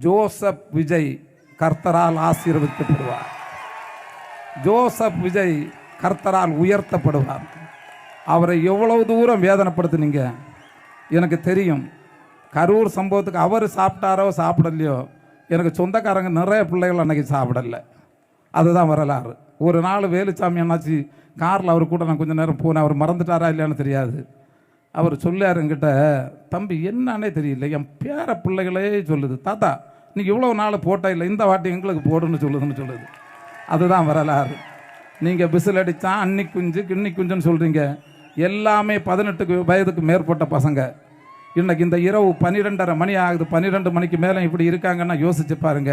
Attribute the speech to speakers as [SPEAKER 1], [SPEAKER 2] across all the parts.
[SPEAKER 1] Joseph Vijay கர்த்தரால் ஆசீர்வதிக்கப்படுவார். Joseph Vijay கர்த்தரால் உயர்த்தப்படுவார். அவரை எவ்வளவு தூரம் வேதனைப்படுத்துனீங்க எனக்கு தெரியும். கரூர் சம்பவத்துக்கு அவர் சாப்பிட்டாரோ சாப்பிடலையோ, எனக்கு சொந்தக்காரங்க நிறைய பிள்ளைகள் அன்றைக்கி சாப்பிடலை. அதுதான் வரலாறு. ஒரு நாள் வேலுச்சாமி என்னாச்சு காரில் அவர் கூட நான் கொஞ்சம் நேரம் போனேன். அவர் மறந்துட்டாரா இல்லையான்னு தெரியாது. அவர் சொல்லார் என்கிட்ட, தம்பி என்னன்னே தெரியல, என் பேர பிள்ளைகளே சொல்லுது, தாத்தா நீ இவ்வளோ நாள் போட்டா இல்லை, இந்த வாட்டி எங்களுக்கு போடுன்னு சொல்லுது. அதுதான் வரலாறு. நீங்கள் பிசில் அடித்தா அன்னி குஞ்சு கிண்ணி குஞ்சுன்னு சொல்கிறீங்க. எல்லாமே 18 வயதுக்கு மேற்பட்ட பசங்க. இன்றைக்கி இந்த இரவு 12:30 மணி ஆகுது. 12 மணிக்கு மேலே இப்படி இருக்காங்கன்னா யோசிச்சு பாருங்க.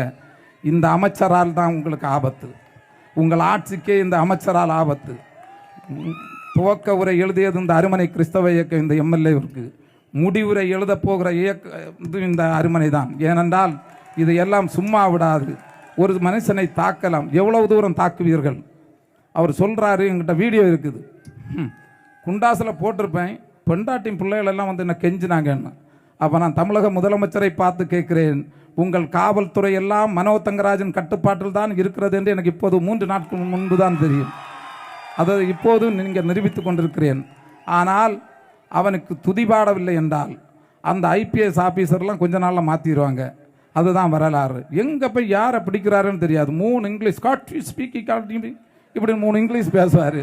[SPEAKER 1] இந்த அமைச்சரால் தான் உங்களுக்கு ஆபத்து. உங்கள் ஆட்சிக்கே இந்த அமைச்சரால் ஆபத்து. துவக்க உரை எழுதியது இந்த அருமனை கிறிஸ்தவ இயக்கம், இந்த எம்எல்ஏவிற்கு. முடிவுரை எழுத போகிற இயக்கம் இந்த அருமனை தான். ஏனென்றால் இது எல்லாம் சும்மா விடாது. ஒரு மனுஷனை தாக்கலாம், எவ்வளவு தூரம் தாக்குவீர்கள்? அவர் சொல்கிறாரு, என்கிட்ட வீடியோ இருக்குது, குண்டாசில் போட்டிருப்பேன், பெண்டாட்டின் பிள்ளைகள் எல்லாம் வந்து என்ன கெஞ்சினாங்கன்னு. அப்போ நான் தமிழக முதலமைச்சரை பார்த்து கேட்கிறேன், உங்கள் காவல்துறை எல்லாம் மனோ தங்கராஜன் கட்டுப்பாட்டில் தான் இருக்கிறது என்று எனக்கு இப்போது 3 நாட்கள் முன்பு தான் தெரியும். அதை இப்போது நீங்கள் நிரூபித்துக் கொண்டிருக்கிறேன். ஆனால் அவனுக்கு துதிபாடவில்லை என்றால் அந்த ஐபிஎஸ் ஆஃபீஸர்லாம் கொஞ்ச நாளில் மாற்றிடுவாங்க. அதுதான் வரலாறு. எங்கே போய் யாரை பிடிக்கிறாருன்னு தெரியாது. 3 இங்கிலீஷ் ஸ்பீக்கிங் இப்படி 3 இங்கிலீஷ் பேசுவார்.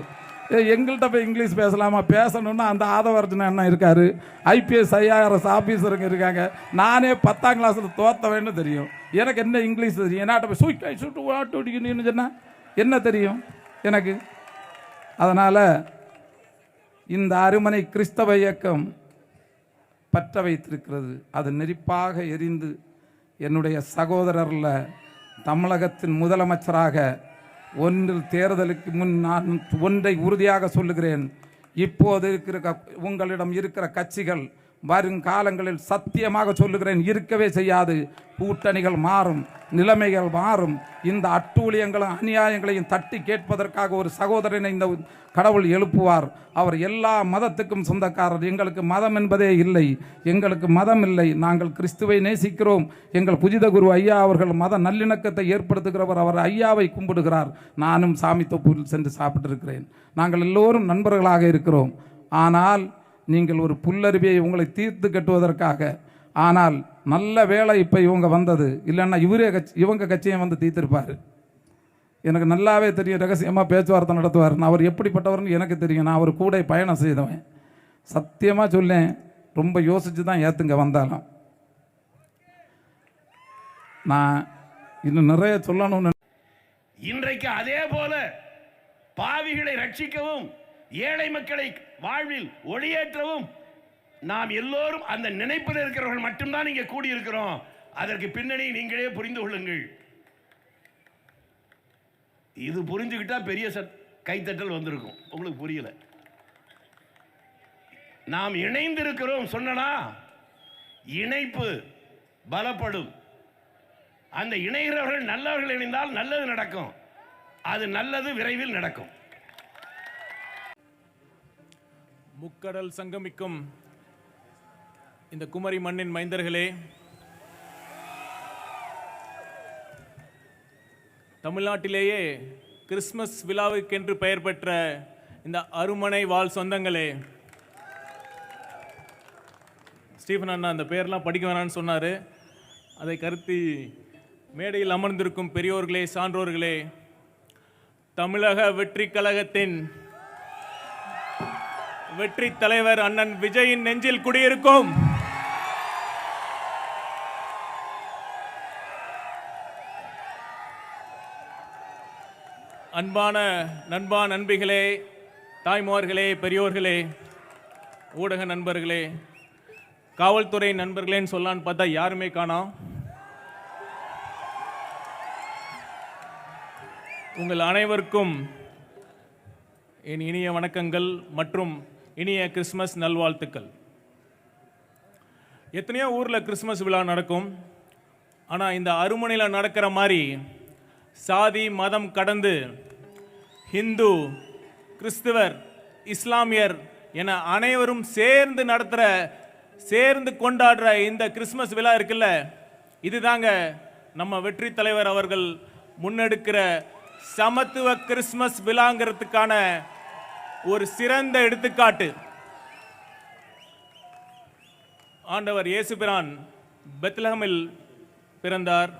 [SPEAKER 1] எங்கள்கிட்ட போய் இங்கிலீஷ் பேசலாமா? பேசணுன்னா அந்த ஆதவர்ஜன அண்ணன் இருக்கார், ஐபிஎஸ் IAS ஆஃபீஸருங்க இருக்காங்க. நானே 10ஆம் கிளாஸில் தோத்தவேன்னு தெரியும். எனக்கு என்ன இங்கிலீஷ் தெரியும்? என்னாட்ட போய் சுட்டு வாட்டு சொன்னால் என்ன தெரியும் எனக்கு? அதனால் இந்த அருமனை கிறிஸ்தவ இயக்கம் பற்ற வைத்திருக்கிறது. அது நெருப்பாக எரிந்து என்னுடைய சகோதரரில் தமிழகத்தின் முதலமைச்சராக ஒன்றில் தேர்தலுக்கு முன் நான் ஒன்றை உறுதியாக சொல்லுகிறேன். இப்போது இருக்கிற உங்களிடம் இருக்கிற கட்சிகள் வருங்காலங்களில் சத்தியமாக சொல்லுகிறேன் இருக்கவே செய்யாது. கூட்டணிகள் மாறும், நிலைமைகள் மாறும். இந்த அட்டூழியங்களும் அநியாயங்களையும் தட்டி கேட்பதற்காக ஒரு சகோதரனை இந்த கடவுள் எழுப்புவார். அவர் எல்லா மதத்துக்கும் சொந்தக்காரர். எங்களுக்கு மதம் என்பதே இல்லை, எங்களுக்கு மதம் இல்லை. நாங்கள் கிறிஸ்துவை நேசிக்கிறோம். எங்கள் புஜித குரு ஐயா அவர்கள் மத நல்லிணக்கத்தை ஏற்படுத்துகிறவர். அவர் ஐயாவை கும்பிடுகிறார். நானும் சாமி தொப்புவில் சென்று சாப்பிட்டிருக்கிறேன். நாங்கள் எல்லோரும் நண்பர்களாக இருக்கிறோம். ஆனால் நீங்கள் ஒரு புல்லறிவியை உங்களை தீர்த்து கட்டுவதற்காக. ஆனால் நல்ல வேலை இப்போ இவங்க வந்தது, இல்லைன்னா இவங்க கட்சியை வந்து தீர்த்திருப்பார். எனக்கு நல்லாவே தெரியும். ரகசியமாக பேச்சுவார்த்தை நடத்துவார். நான் அவர் எப்படிப்பட்டவர்னு எனக்கு தெரியும். நான் அவர் கூட பயணம் செய்தவன். சத்தியமாக சொல்லேன், ரொம்ப யோசித்து தான் ஏற்றுங்க வந்தாலும். நான் இன்னும் நிறைய சொல்லணும்னு.
[SPEAKER 2] இன்றைக்கு அதே போல பாவிகளை ரட்சிக்கவும் ஏழை மக்களை வாழ்வில் ஒளியேற்றவும் நாம் எல்லோரும் அந்த நினைப்பில் இருக்கிறவர்கள் மட்டும்தான் இங்கே கூடியிருக்கிறோம். அதற்கு பின்னணி நீங்களே புரிந்து கொள்ளுங்கள். இது புரிஞ்சுக்கிட்டா பெரிய கைத்தட்டல் வந்திருக்கும். உங்களுக்கு புரியல. நாம் இணைந்திருக்கிறோம் சொன்னா இணைப்பு பலப்படும். அந்த இணைகிறவர்கள் நல்லவர்கள் இணைந்தால் நல்லது நடக்கும். அது நல்லது விரைவில் நடக்கும்.
[SPEAKER 3] முக்கடல் சங்கமிக்கும் இந்த குமரி மண்ணின் மைந்தர்களே, தமிழ்நாட்டிலேயே கிறிஸ்மஸ் விழாவுக்கென்று பெயர் பெற்ற இந்த அருமனை வாழ் சொந்தங்களே, ஸ்டீஃபன் அண்ணா அந்த பெயர்லாம் படிக்க வேணான்னு சொன்னார். அதை கருத்தி மேடையில் அமர்ந்திருக்கும் பெரியோர்களே, சான்றோர்களே, தமிழக வெற்றி கழகத்தின் வெற்றி தலைவர் அண்ணன் விஜயின் நெஞ்சில் குடியிருக்கும் அன்பான நண்பிகளே, தாய்மார்களே, பெரியோர்களே, ஊடக நண்பர்களே, காவல்துறை நண்பர்களேன்னு சொல்லான்னு பார்த்தா யாருமே காணோம். உங்கள் அனைவருக்கும் என் இனிய வணக்கங்கள் மற்றும் இனிய கிறிஸ்மஸ் நல்வாழ்த்துக்கள். எத்தனையோ ஊரில் கிறிஸ்மஸ் விழா நடக்கும். ஆனால் இந்த அருமனையில் நடக்கிற மாதிரி சாதி மதம் கடந்து ஹிந்து, கிறிஸ்துவர், இஸ்லாமியர் என அனைவரும் சேர்ந்து கொண்டாடுற இந்த கிறிஸ்மஸ் விழா இருக்குல்ல, இதுதாங்க நம்ம வெற்றி தலைவர் அவர்கள் முன்னெடுக்கிற சமத்துவ கிறிஸ்மஸ் விழாங்கிறதுக்கான ஒரு சிறந்த எடுத்துக்காட்டு. ஆண்டவர் இயேசு பிரான் பெத்லஹேமில் பிறந்தார்.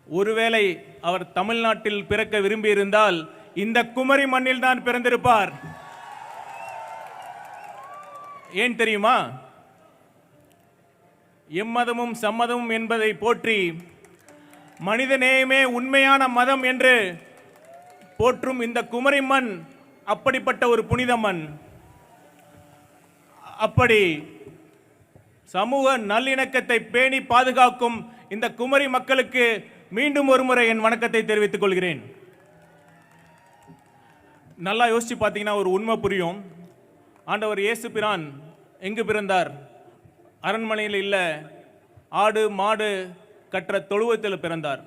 [SPEAKER 3] ஒருவேளை அவர் தமிழ்நாட்டில் பிறக்க விரும்பியிருந்தால் இந்த குமரி மண்ணில் தான் பிறந்திருப்பார். ஏன் தெரியுமா? எம்மதமும் சம்மதமும் என்பதை போற்றி மனித நேயமே உண்மையான மதம் என்று போற்றும் இந்த குமரி மண் அப்படிப்பட்ட ஒரு புனித மண். அப்படி சமூக நல்லிணக்கத்தை பேணி பாதுகாக்கும் இந்த குமரி மக்களுக்கு மீண்டும் ஒரு முறை என் வணக்கத்தை தெரிவித்துக் கொள்கிறேன். நல்லா யோசிச்சு பார்த்தீங்கன்னா ஒரு உண்மை புரியும். ஆண்டவர் இயேசு பிரான் எங்கு பிறந்தார்? அரண்மனையில் இல்ல, ஆடு மாடு கற்ற தொழுவத்தில் பிறந்தார்.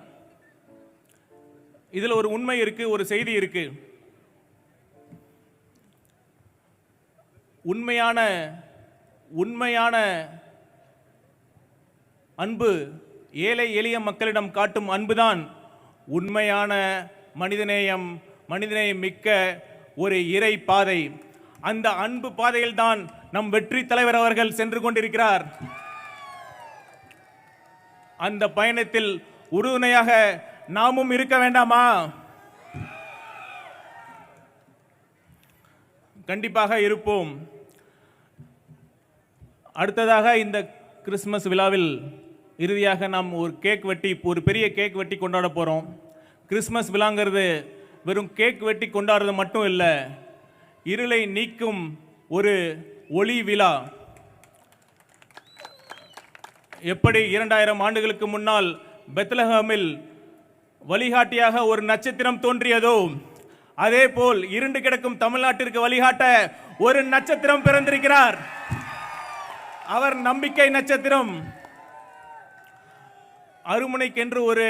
[SPEAKER 3] இதுல ஒரு உண்மை இருக்கு, ஒரு செய்தி இருக்கு. உண்மையான அன்பு, ஏழை எளிய மக்களிடம் காட்டும் அன்புதான் உண்மையான மனிதநேயம் மிக்க ஒரு இறை பாதை. அந்த அன்பு பாதையில் தான் நம் வெற்றி தலைவர் அவர்கள் சென்று கொண்டிருக்கிறார். அந்த பயணத்தில் உறுதுணையாக நாமும் இருக்க வேண்டாமா? கண்டிப்பாக இருப்போம். அடுத்ததாக இந்த கிறிஸ்மஸ் விழாவில் இறுதியாக நாம் ஒரு பெரிய கேக் வெட்டி கொண்டாட போறோம். கிறிஸ்மஸ் விழாங்கிறது வெறும் கேக் வெட்டி கொண்டாடுறது மட்டும் இல்லை, இருளை நீக்கும் ஒரு ஒளி விழா. எப்படி 2000 ஆண்டுகளுக்கு முன்னால் பெத்லஹேமில் வழிகாட்டியாக ஒரு நட்சத்திரம் தோன்றியதோ, அதே போல் இருண்டு கிடக்கும் தமிழ்நாட்டிற்கு வழிகாட்ட ஒரு நட்சத்திரம் பிறந்திருக்கிறார். அவர் நம்பிக்கை நட்சத்திரம். அருமுனைக்கென்று ஒரு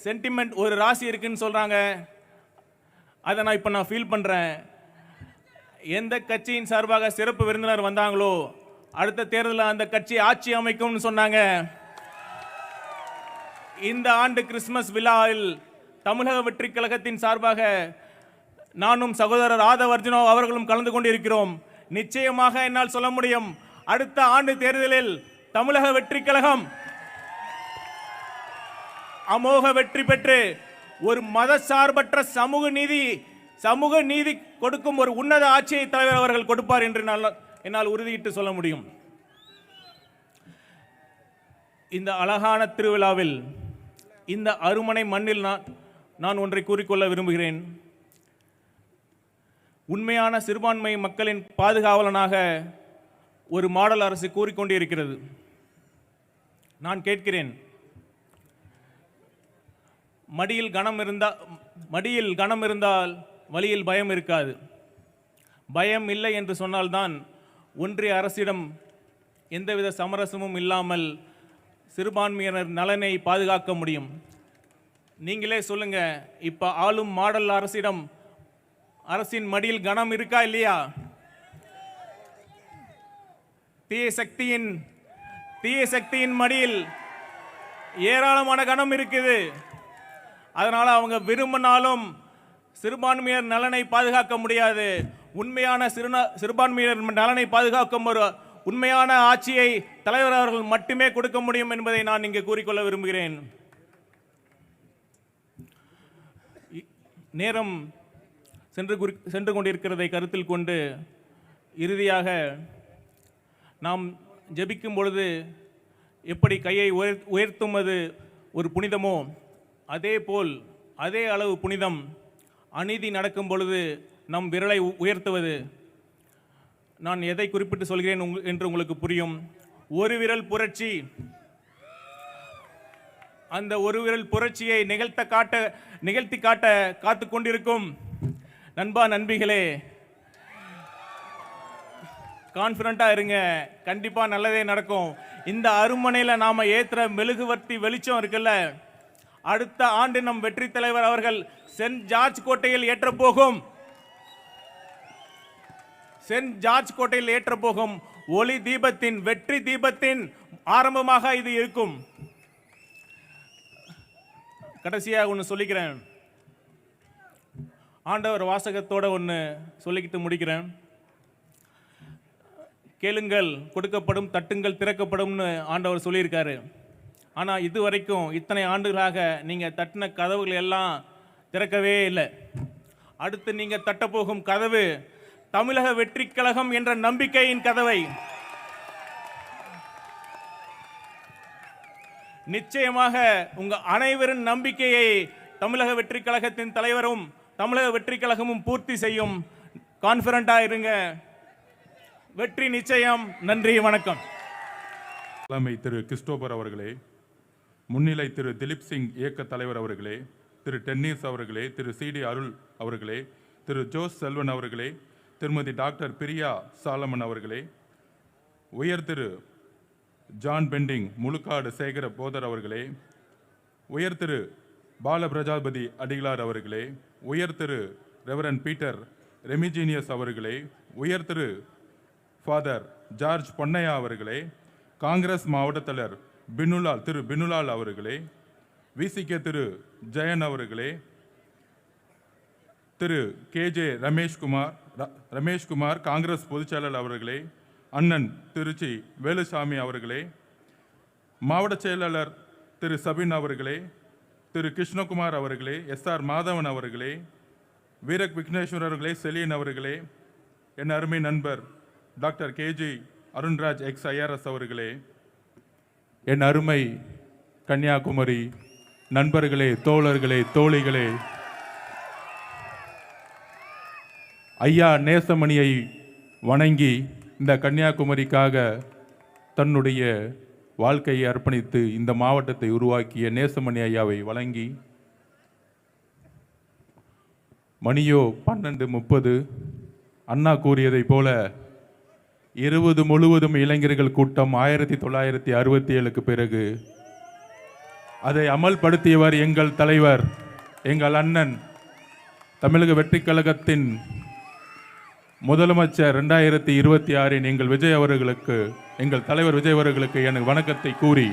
[SPEAKER 3] சென்டிமெண்ட், ஒரு ராசி இருக்குன்னு சொல்றாங்க. அதை நான் இப்போ ஃபீல் பண்றேன். எந்த கட்சியின் சார்பாக சிறப்பு விருந்தினர் வந்தாங்களோ அடுத்த தேர்தலில் அந்த கட்சி ஆட்சி அமைக்கும்னு சொன்னாங்க. இந்த ஆண்டு கிறிஸ்துமஸ் விழாவில் தமிழக வெற்றி கழகத்தின் சார்பாக நானும் சகோதரர் ஆதவ் அர்ஜுனோ அவர்களும் கலந்து கொண்டிருக்கிறோம். நிச்சயமாக என்னால் சொல்ல முடியும், அடுத்த ஆண்டு தேர்தலில் தமிழக வெற்றி கழகம் அமோக வெற்றி பெற்று ஒரு மதசார்பற்ற சமூக நீதி கொடுக்கும் ஒரு உன்னத ஆட்சியை தலைவர் அவர்கள் கொடுப்பார் என்று என்னால் உறுதியிட்டு சொல்ல முடியும். இந்த அழகான திருவிழாவில், இந்த அருமனை மண்ணில் நான் ஒன்றை கூறிக்கொள்ள விரும்புகிறேன். உண்மையான சிறுபான்மை மக்களின் பாதுகாவலனாக ஒரு மாடல் அரசு கூறிக்கொண்டிருக்கிறது. நான் கேட்கிறேன், மடியில் கனம் இருந்தால் வழியில் பயம் இருக்காது. பயம் இல்லை என்று சொன்னால்தான் ஒன்றிய அரசிடம் எந்தவித சமரசமும் இல்லாமல் சிறுபான்மையினர் நலனை பாதுகாக்க முடியும். நீங்களே சொல்லுங்க, இப்ப ஆளும் மாடல் அரசின் மடியில் கனம் இருக்கா இல்லையா? தீய சக்தியின் மடியில் ஏராளமான கனம் இருக்குது. அதனால அவங்க விரும்பினாலும் சிறுபான்மையர் நலனை பாதுகாக்க முடியாது. உண்மையான சிறுபான்மையினர் நலனை பாதுகாக்கும் ஒரு உண்மையான ஆட்சியை தலைவர் அவர்கள் மட்டுமே கொடுக்க முடியும் என்பதை நான் இங்கே கூறிக்கொள்ள விரும்புகிறேன். நேரம் சென்று கொண்டிருக்கிறதை கருத்தில் கொண்டு இறுதியாக நாம் ஜெபிக்கும் பொழுது எப்படி கையை உயர்த்துவது ஒரு புனிதமோ, அதே அளவு புனிதம் அநீதி நடக்கும் பொழுது நம் விரலை உயர்த்துவது. நான் எதை குறிப்பிட்டு சொல்கிறேன் என்று உங்களுக்கு புரியும். ஒரு விரல் புரட்சி. அந்த ஒரு விரல் புரட்சியை நிகழ்த்தி காட்ட காத்து கொண்டிருக்கும் நண்பா நண்பிகளே, கான்ஃபிடண்டா இருங்க, கண்டிப்பா நல்லதே நடக்கும். இந்த அருமனையில் நாம ஏத்துற மெழுகுவர்த்தி வெளிச்சம் இருக்குல்ல, அடுத்த ஆண்டு நம் வெற்றி தலைவர் அவர்கள் சென்ட் ஜார்ஜ் கோட்டையில் ஏற்ற போகும் ஒளி தீபத்தின், வெற்றி தீபத்தின் ஆரம்பமாக இது இருக்கும். கடைசியாக ஒன்று சொல்லிக்கிறேன். ஆண்டவர் வாசகத்தோட ஒன்று சொல்லிக்கிட்டு முடிக்கிறேன். கேளுங்கள் கொடுக்கப்படும், தட்டுங்கள் திறக்கப்படும்னு ஆண்டவர் சொல்லியிருக்காரு. ஆனால் இது வரைக்கும் இத்தனை ஆண்டுகளாக நீங்கள் தட்டின கதவுகள் எல்லாம் திறக்கவே இல்லை. அடுத்து நீங்கள் தட்டப்போகும் கதவு தமிழக வெற்றி கழகம் என்ற நம்பிக்கையின் கதவை. நிச்சயமாக உங்க அனைவரின் நம்பிக்கையை தமிழக வெற்றி கழகத்தின் தலைவரும் தமிழக வெற்றி கழகமும் பூர்த்தி செய்யும். கான்ஃபிடண்டா இருங்க, வெற்றி நிச்சயம். நன்றி, வணக்கம்.
[SPEAKER 4] தலைமை திரு கிறிஸ்டோபர் அவர்களே, முன்னிலை திரு திலீப் சிங் இயக்க தலைவர் அவர்களே, திரு டென்னிஸ் அவர்களே, திரு சிடி அருள் அவர்களே, திரு ஜோஸ் செல்வன் அவர்களே, திருமதி டாக்டர் பிரியா சாலமன் அவர்களே, உயர் திரு ஜான் பெண்டிங் முழுக்காடு சேகர போதர் அவர்களே, உயர் திரு பால பிரஜாபதி அடிகளார் அவர்களே, உயர் திரு ரெவரன் பீட்டர் ரெமிஜீனியஸ் அவர்களே, உயர் திரு ஃபாதர் ஜார்ஜ் பொன்னையா அவர்களே, காங்கிரஸ் மாவட்ட தலைவர் திரு பினுலால் அவர்களே, விசிகே திரு ஜெயன் அவர்களே, திரு கேஜே ரமேஷ்குமார் காங்கிரஸ் பொதுச்செயலாளர் அவர்களே, அண்ணன் திருச்சி வேலுசாமி அவர்களே, மாவட்ட செயலாளர் திரு சபின் அவர்களே, திரு கிருஷ்ணகுமார் அவர்களே, எஸ்ஆர் மாதவன் அவர்களே, வீரக் விக்னேஸ்வர் அவர்களே, செலியன் அவர்களே, என் அருமை நண்பர் doctor KG Arunraj X IRS அவர்களே, என் அருமை கன்னியாகுமரி நண்பர்களே, தோழர்களே, தோழிகளே, ஐயா நேசமணியை வணங்கி இந்த கன்னியாகுமரிக்காக தன்னுடைய வாழ்க்கையை அர்ப்பணித்து இந்த மாவட்டத்தை உருவாக்கிய நேசமணி ஐயாவை வணங்கி, மணியோ 12:30, அண்ணா கூறியதை போல 20 முழுவதும் இளைஞர்கள் கூட்டம் 1967க்கு பிறகு அதை அமல்படுத்தியவர் எங்கள் தலைவர், எங்கள் அண்ணன், தமிழக வெற்றி கழகத்தின் முதலமைச்சர் 2026 எங்கள் விஜய் அவர்களுக்கு, எங்கள் தலைவர் விஜய் அவர்களுக்கு எனக்கு வணக்கத்தை கூறி,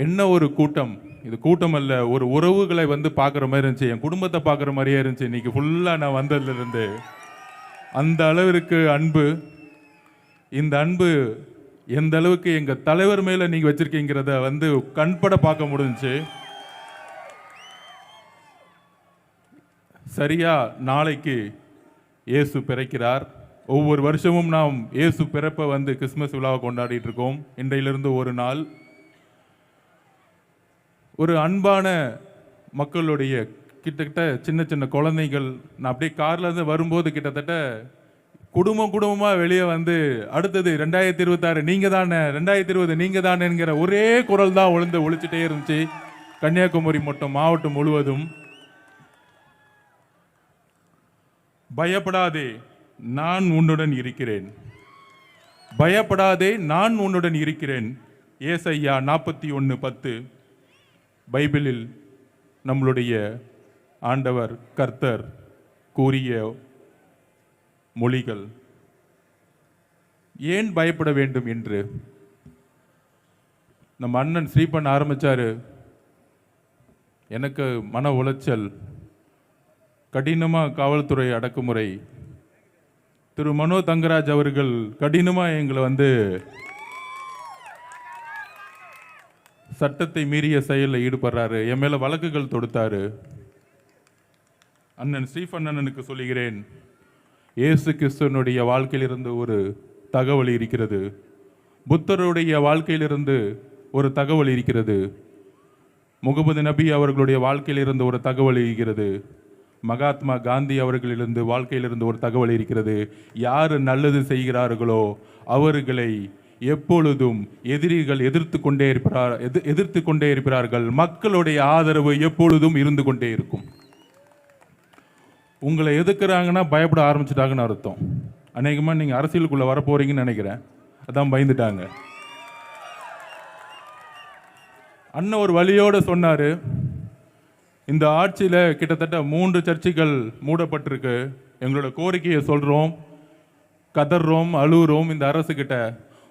[SPEAKER 4] என்ன ஒரு கூட்டம் இது! கூட்டம் அல்ல, ஒரு உறவுகளை பார்க்குற மாதிரி இருந்துச்சு, என் குடும்பத்தை பார்க்குற மாதிரியே இருந்துச்சு. இன்னைக்கு ஃபுல்லாக நான் வந்ததுலேருந்து அந்த அளவிற்கு அன்பு. இந்த அன்பு எந்த அளவுக்கு எங்கள் தலைவர் மேலே நீங்கள் வச்சிருக்கீங்கிறத கண்பட பார்க்க முடிஞ்சுச்சு. சரியா நாளைக்கு இயேசு பிறக்கிறார். ஒவ்வொரு வருஷமும் நாம் இயேசு பிறப்பை கிறிஸ்மஸ் விழாவை கொண்டாடிட்டு இருக்கோம். இன்றையிலிருந்து ஒரு நாள் ஒரு அன்பான மக்களுடைய கிட்டத்தட்ட சின்ன சின்ன குழந்தைகள், நான் அப்படியே கார்லேருந்து வரும்போது கிட்டத்தட்ட குடும்பமாக வெளியே அடுத்தது 2026 நீங்கள் தானே, 2020 நீங்கள் தானேங்கிற ஒரே குரல் தான் ஒழிச்சிட்டே இருந்துச்சு கன்னியாகுமரி மாவட்டம் முழுவதும். பயப்படாதே நான் உன்னுடன் இருக்கிறேன், பயப்படாதே நான் உன்னுடன் இருக்கிறேன். ஏசாயா 41:10 பைபிளில் நம்மளுடைய ஆண்டவர் கர்த்தர் கூறிய மொழிகள். ஏன் பயப்பட வேண்டும் என்று நம்ம அண்ணன் ஸ்ரீபன் ஆரம்பிச்சாரு. எனக்கு மன உளைச்சல், கடினமாக காவல்துறை அடக்குமுறை, திரு மனோ தங்கராஜ் அவர்கள் கடினமாக எங்களை சட்டத்தை மீறிய செயலில் ஈடுபடுறாரு, என் மேலே வழக்குகள் தொடுத்தாரு. அண்ணன் ஸ்ரீபன் அண்ணனுக்கு சொல்லுகிறேன், இயேசு கிறிஸ்துவனுடைய வாழ்க்கையிலிருந்து ஒரு தகவல் இருக்கிறது, புத்தருடைய வாழ்க்கையிலிருந்து ஒரு தகவல் இருக்கிறது, முகமது நபி அவர்களுடைய வாழ்க்கையிலிருந்து ஒரு தகவல் இருக்கிறது, மகாத்மா காந்தி அவர்களிலிருந்து வாழ்க்கையிலிருந்து ஒரு தகவல் இருக்கிறது. யார் நல்லது செய்கிறார்களோ அவர்களை எப்பொழுதும் எதிரிகள் எதிர்த்து கொண்டே இருப்பார்கள். மக்களுடைய ஆதரவு எப்பொழுதும் இருந்து கொண்டே இருக்கும். உங்களை எதிர்க்கிறாங்கன்னா பயப்பட ஆரம்பிச்சிட்டாங்கன்னு அர்த்தம். அநேகமாக நீங்கள் அரசியலுக்குள்ளே வரப்போறீங்கன்னு நினைக்கிறேன், அதான் பயந்துட்டாங்க. அண்ணன் ஒரு வழியோடு சொன்னார், இந்த ஆட்சியில் கிட்டத்தட்ட 3 சர்ச்சுகள் மூடப்பட்டிருக்கு, எங்களோட கோரிக்கையை சொல்கிறோம், கதறோம், அழுகிறோம் இந்த அரசுகிட்ட.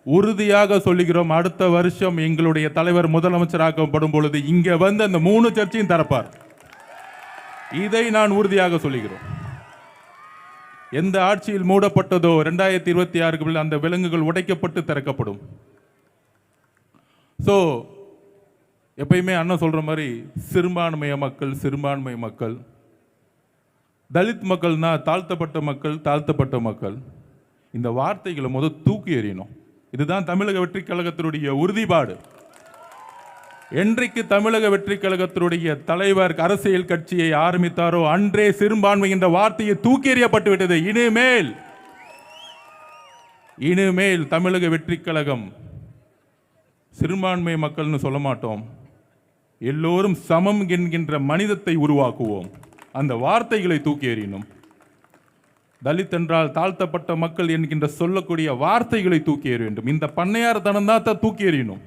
[SPEAKER 4] உறுதியாக சொல்லுகிறோம், அடுத்த வருஷம் எங்களுடைய தலைவர் முதலமைச்சராக்கப்படும் பொழுது இங்க வந்து அந்த 3 சர்ச்சையும் திறப்பார். இதை நான் உறுதியாக சொல்லுகிறோம். எந்த ஆட்சியில் மூடப்பட்டதோ 2026 அந்த விலங்குகள் உடைக்கப்பட்டு திறக்கப்படும். ஸோ எப்பயுமே அண்ணன் சொல்ற மாதிரி சிறுபான்மைய மக்கள், தலித் மக்கள்னா தாழ்த்தப்பட்ட மக்கள், இந்த வார்த்தைகளை முதல் தூக்கி எறியணும். இதுதான் தமிழக வெற்றி கழகத்தினுடைய உறுதிப்பாடு. என்றைக்கு தமிழக வெற்றி கழகத்தினுடைய தலைவர் அரசியல் கட்சியை ஆரம்பித்தாரோ அன்றே சிறுபான்மை என்ற வார்த்தையை தூக்கி எறியப்பட்டு விட்டது. இனிமேல் தமிழக வெற்றி கழகம் சிறுபான்மை மக்கள்னு சொல்ல மாட்டோம், எல்லோரும் சமம் என்கின்ற மனிதத்தை உருவாக்குவோம். அந்த வார்த்தைகளை தூக்கி எறியணும். தலித் என்றால் தாழ்த்தப்பட்ட மக்கள் என்கின்ற சொல்லக்கூடிய வார்த்தைகளை தூக்கி எறிய வேண்டும். இந்த பண்ணையார் தனம் தான் தூக்கி எறியணும்.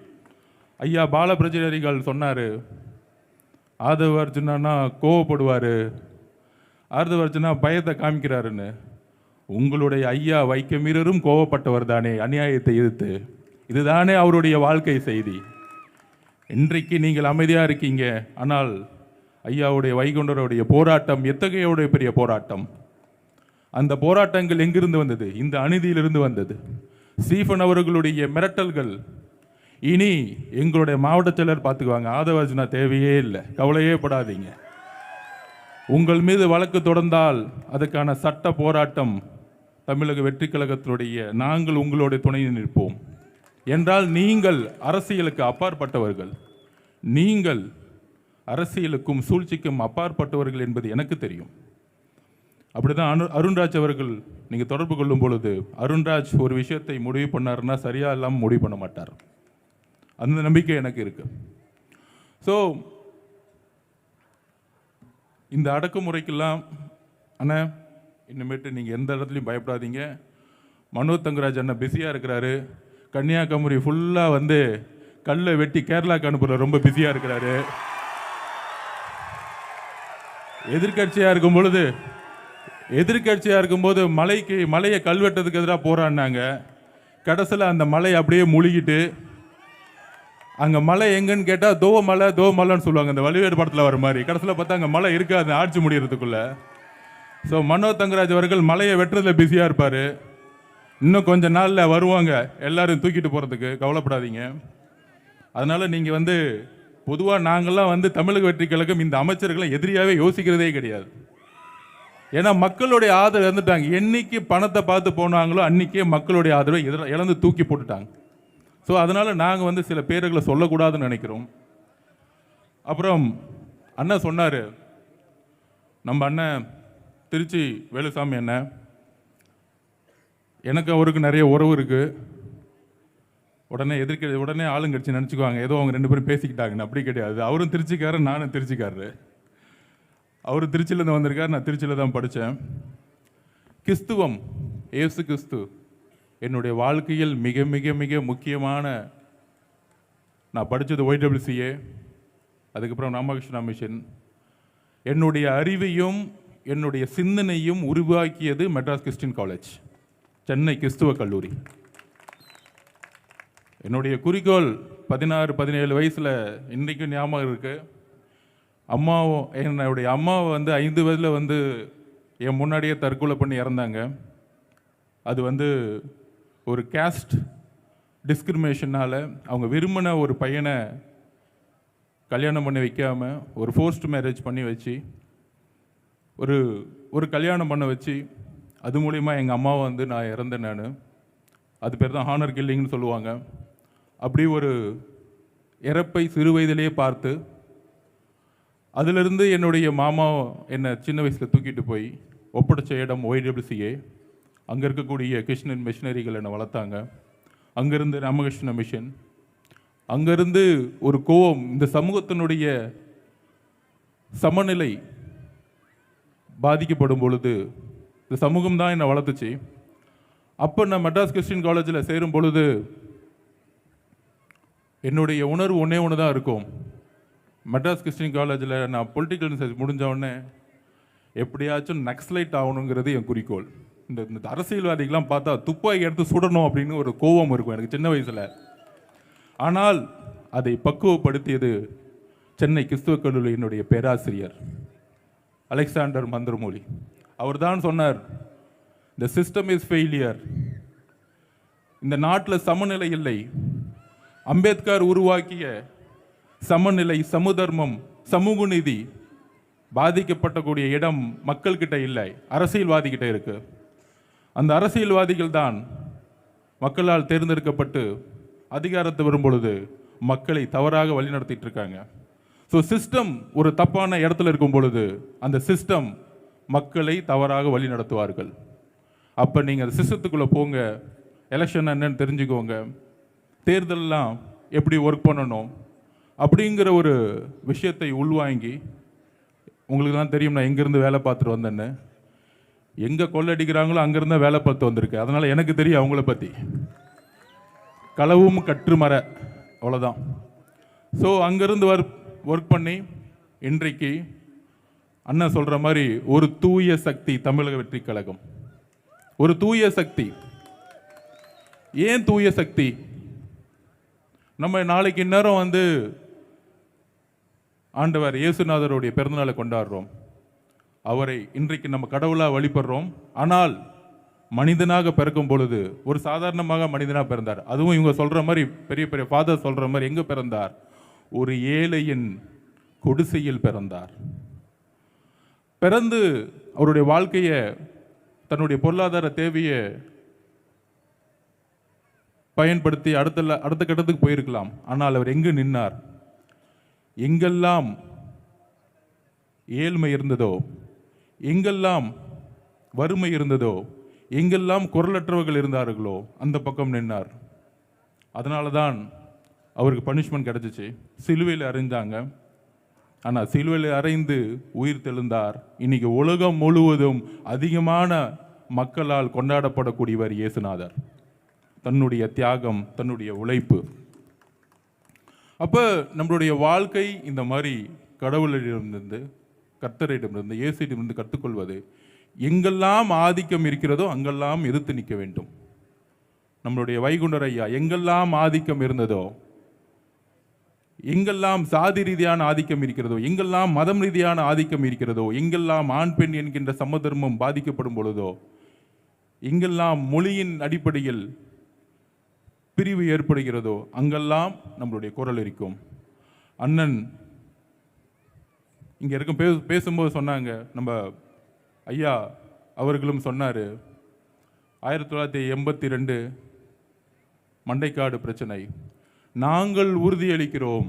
[SPEAKER 4] ஐயா பாலபிரஜனரிகள் சொன்னார், ஆதவ அர்ஜுனா கோவப்படுவார், ஆதவ அர்ஜுனா பயத்தை காமிக்கிறாருன்னு. உங்களுடைய ஐயா வைக்கமீறரும் கோவப்பட்டவர் தானே அநியாயத்தை எதிர்த்து. இதுதானே அவருடைய வாழ்க்கை செய்தி. இன்றைக்கு நீங்கள் அமைதியாக இருக்கீங்க, ஆனால் ஐயாவுடைய வைகுண்டருடைய போராட்டம் எத்தகைய பெரிய போராட்டம். அந்த போராட்டங்கள் எங்கிருந்து வந்தது? இந்த அநீதியிலிருந்து வந்தது. ஸ்டீஃபன் அவர்களுடைய மிரட்டல்கள். இனி எங்களுடைய மாவட்ட செயலர் பார்த்துக்குவாங்க, ஆதவ அர்ஜுனா தேவையே இல்லை, கவலையே படாதீங்க. உங்கள் மீது வழக்கு தொடர்ந்தால் அதுக்கான சட்ட போராட்டம் தமிழக வெற்றி கழகத்தினுடைய நாங்கள் உங்களுடைய துணையில் நிற்போம். என்றால் நீங்கள் அரசியலுக்கு அப்பாற்பட்டவர்கள், நீங்கள் அரசியலுக்கும் சூழ்ச்சிக்கும் அப்பாற்பட்டவர்கள் என்பது எனக்கு தெரியும். அப்படிதான் அருண்ராஜ் அவர்கள் நீங்கள் தொடர்பு கொள்ளும் பொழுது, அருண்ராஜ் ஒரு விஷயத்தை முடிவு பண்ணாருன்னா சரியா இல்லாமல் முடிவு பண்ண மாட்டார். அந்த நம்பிக்கை எனக்கு இருக்கு. ஸோ இந்த அடக்குமுறைக்கெல்லாம் அண்ணா இனிமேட்டு நீங்கள் எந்த இடத்துலையும் பயப்படாதீங்க. மனோஜ் தங்கராஜ் அண்ணா பிஸியாக இருக்கிறாரு. கன்னியாகுமரி ஃபுல்லாக வந்து கல்லை வெட்டி கேரளாக்கு அனுப்புகிற ரொம்ப பிஸியாக இருக்கிறாரு. எதிர்கட்சியாக இருக்கும்போது மலையை கல்வெட்டதுக்கு எதிராக போராடினாங்க. கடைசியில் அந்த மலை அப்படியே முழுகிட்டு, அங்கே மலை எங்கன்னு கேட்டால் தோ மலைன்னு சொல்லுவாங்க, அந்த வழிவேடு படத்தில் வர மாதிரி. கடைசியில் பார்த்தா அங்கே மலை இருக்காது ஆட்சி முடிகிறதுக்குள்ள. ஸோ மனோஜ் தங்கராஜ் அவர்கள் மலையை வெட்டுறதுல பிஸியாக இருப்பார். இன்னும் கொஞ்ச நாளில் வருவாங்க எல்லாரும் தூக்கிட்டு போகிறதுக்கு, கவலைப்படாதீங்க. அதனால் நீங்கள் வந்து பொதுவாக நாங்கள்லாம் வந்து தமிழக வெற்றி கழகம் இந்த அமைச்சர்களை எதிரியாகவே யோசிக்கிறதே கிடையாது. ஏன்னா மக்களுடைய ஆதரவு இழந்துட்டாங்க. என்னைக்கு பணத்தை பார்த்து போனாங்களோ அன்றைக்கே மக்களுடைய ஆதரவை இழந்து தூக்கி போட்டுட்டாங்க. ஸோ அதனால் நாங்கள் வந்து சில பேர்களை சொல்லக்கூடாதுன்னு நினைக்கிறோம். அப்புறம் அண்ணன் சொன்னார், நம்ம அண்ணன் திருச்சி வேலுசாமி அண்ணன், எனக்கு அவருக்கு நிறைய உறவு இருக்குது. உடனே ஆளுங்கட்சி நினச்சிக்குவாங்க ஏதோ அவங்க 2 பேரும் பேசிக்கிட்டாங்கன்னு. அப்படி கிடையாது. அவரும் திருச்சிக்காரர், நானும் திருச்சிக்காரரு. அவர் திருச்சியிலேருந்து வந்திருக்கார், நான் திருச்சியில் தான் படித்தேன். கிறிஸ்துவம், ஏசு கிறிஸ்து என்னுடைய வாழ்க்கையில் மிக மிக மிக முக்கியமான. நான் படித்தது OWCA, அதுக்கப்புறம் ராமகிருஷ்ணா மிஷன். என்னுடைய அறிவையும் என்னுடைய சிந்தனையும் உருவாக்கியது மெட்ராஸ் கிறிஸ்டியன் காலேஜ், சென்னை கிறிஸ்துவ கல்லூரி. என்னுடைய குறிக்கோள் 16-17 வயசில் இன்றைக்கும் ஞாபகம் இருக்குது. என்னுடைய அம்மாவை வந்து 5 வயதில் வந்து என் முன்னாடியே தற்கொலை பண்ணி இறந்தாங்க. அது வந்து ஒரு கேஸ்ட் டிஸ்கிரிமினேஷனால் அவங்க விரும்பின ஒரு பையனை கல்யாணம் பண்ணி வைக்காமல் ஒரு ஃபோர்ஸ்ட் மேரேஜ் பண்ணி வச்சு ஒரு கல்யாணம் பண்ண வச்சு அது மூலிமா எங்கள் அம்மாவை வந்து நான் இறந்தேன். நான் அது பேர் தான் ஹானர் கில்லிங்னு சொல்லுவாங்க. அப்படி ஒரு இறப்பை சிறு வயதிலேயே பார்த்து அதிலிருந்து என்னுடைய மாமா என்னை சின்ன வயசில் தூக்கிட்டு போய் ஒப்படைச்ச இடம் OWCA. அங்கே இருக்கக்கூடிய கிருஷ்ணன் மிஷினரிகள் என்னை வளர்த்தாங்க. அங்கேருந்து ராமகிருஷ்ண மிஷன். அங்கேருந்து ஒரு கோவம், இந்த சமூகத்தினுடைய சமநிலை பாதிக்கப்படும் பொழுது இந்த சமூகம் தான் என்னை வளர்த்துச்சு. அப்போ நான் மெட்ராஸ் கிறிஸ்டியன் காலேஜில் சேரும் பொழுது என்னுடைய உணர்வு ஒன்று தான் இருக்கும். மெட்ராஸ் கிறிஸ்டியன் காலேஜில் நான் பொலிட்டிக்கல் ரிசர்ச் முடிஞ்ச உடனே எப்படியாச்சும் நக்ஸலைட் ஆகணுங்கிறது என் குறிக்கோள். இந்த அரசியல்வாதிகள்லாம் பார்த்தா துப்பாக்கி எடுத்து சுடணும் அப்படின்னு ஒரு கோபம் இருக்கும் எனக்கு சின்ன வயசில். ஆனால் அதை பக்குவப்படுத்தியது சென்னை கிறிஸ்துவ கல்லூரியினுடைய பேராசிரியர் அலெக்சாண்டர் மந்திரமூலி. அவர் தான் சொன்னார், த சிஸ்டம் இஸ் ஃபெயிலியர். இந்த நாட்டில் சமநிலை இல்லை. அம்பேத்கர் உருவாக்கிய சமநிலை, சமதர்மம், சமூக நீதி பாதிக்கப்பட்டக்கூடிய இடம் மக்கள்கிட்ட இல்லை, அரசியல்வாதிகிட்ட இருக்கு. அந்த அரசியல்வாதிகள் தான் மக்களால் தேர்ந்தெடுக்கப்பட்டு அதிகாரத்தை வரும் பொழுது மக்களை தவறாக வழிநடத்திட்டு இருக்காங்க. ஸோ சிஸ்டம் ஒரு தப்பான இடத்துல இருக்கும் பொழுது அந்த சிஸ்டம் மக்களை தவறாக வழி நடத்துவார்கள். அப்போ நீங்கள் அந்த சிஸ்டத்துக்குள்ளே போங்க, எலெக்ஷன் என்னன்னு தெரிஞ்சுக்கோங்க, தேர்தலெலாம் எப்படி ஒர்க் பண்ணணும் அப்படிங்கிற ஒரு விஷயத்தை உள்வாங்கி, உங்களுக்கு தான் தெரியும் நான் எங்கேருந்து வேலை பார்த்துட்டு வந்தேன்னு, எங்கே கொள்ளடிக்கிறாங்களோ அங்கேருந்து வேலை பார்த்து வந்திருக்கு. அதனால் எனக்கு தெரியும் அவங்கள பற்றி. களவும் கற்று மர, அவ்வளோதான். ஸோ அங்கேருந்து ஒர்க் பண்ணி இன்றைக்கு அண்ணன் சொல்கிற மாதிரி ஒரு தூய சக்தி தமிழக வெற்றி கழகம். ஒரு தூய சக்தி. ஏன் தூய சக்தி? நம்ம நாளைக்கு இந்நேரம் வந்து ஆண்டவர் இயேசுநாதருடைய பிறந்தநாளை கொண்டாடுறோம். அவரை இன்றைக்கு நம்ம கடவுளாக வழிபடுறோம். ஆனால் மனிதனாக பிறக்கும் பொழுது ஒரு சாதாரணமாக மனிதனாக பிறந்தார். அதுவும் இவங்க சொல்கிற மாதிரி பெரிய பெரிய ஃபாதர் சொல்கிற மாதிரி எங்கே பிறந்தார்? ஒரு ஏழையின் குடிசையில் பிறந்தார். பிறந்து அவருடைய வாழ்க்கையை, தன்னுடைய பொருளாதார தேவையை பயன்படுத்தி அடுத்த கட்டத்துக்கு போயிருக்கலாம். ஆனால் அவர் எங்கு நின்னார்? எங்கெல்லாம் ஏழ்மை இருந்ததோ, எங்கெல்லாம் வறுமை இருந்ததோ, எங்கெல்லாம் குரலற்றவர்கள் இருந்தார்களோ அந்த பக்கம் நின்னார். அதனால தான் அவருக்கு பனிஷ்மெண்ட் கிடைச்சிச்சு. சிலுவையில் அறைஞ்சாங்க. ஆனால் சிலுவையில் அறைந்து உயிர் தெழுந்தார். இன்னைக்கு உலகம் முழுவதும் அதிகமான மக்களால் கொண்டாடப்படக்கூடியவர் இயேசுநாதர். தன்னுடைய தியாகம், தன்னுடைய உழைப்பு. அப்போ நம்மளுடைய வாழ்க்கை இந்த மாதிரி கடவுளிடமிருந்து, கர்த்தரிடமிருந்து, இயேசுவிடமிருந்து கற்றுக்கொள்வது, எங்கெல்லாம் ஆதிக்கம் இருக்கிறதோ அங்கெல்லாம் எதிர்த்து நிற்க வேண்டும். நம்மளுடைய வைகுண்டர் ஐயா எங்கெல்லாம் ஆதிக்கம் இருந்ததோ, எங்கெல்லாம் சாதி ரீதியான ஆதிக்கம் இருக்கிறதோ, எங்கெல்லாம் மதம் ரீதியான ஆதிக்கம் இருக்கிறதோ, எங்கெல்லாம் ஆண் பெண் என்கின்ற சமதர்மம் பாதிக்கப்படும் பொழுதோ, எங்கெல்லாம் மொழியின் அடிப்படையில் பிரிவு ஏற்படுகிறதோ அங்கெல்லாம் நம்மளுடைய குரல் இருக்கும். அண்ணன் இங்கே இருக்கும் பேசும்போது சொன்னாங்க, நம்ம ஐயா அவர்களும் சொன்னார், 1982 மண்டைக்காடு பிரச்சனை. நாங்கள் உறுதியளிக்கிறோம்,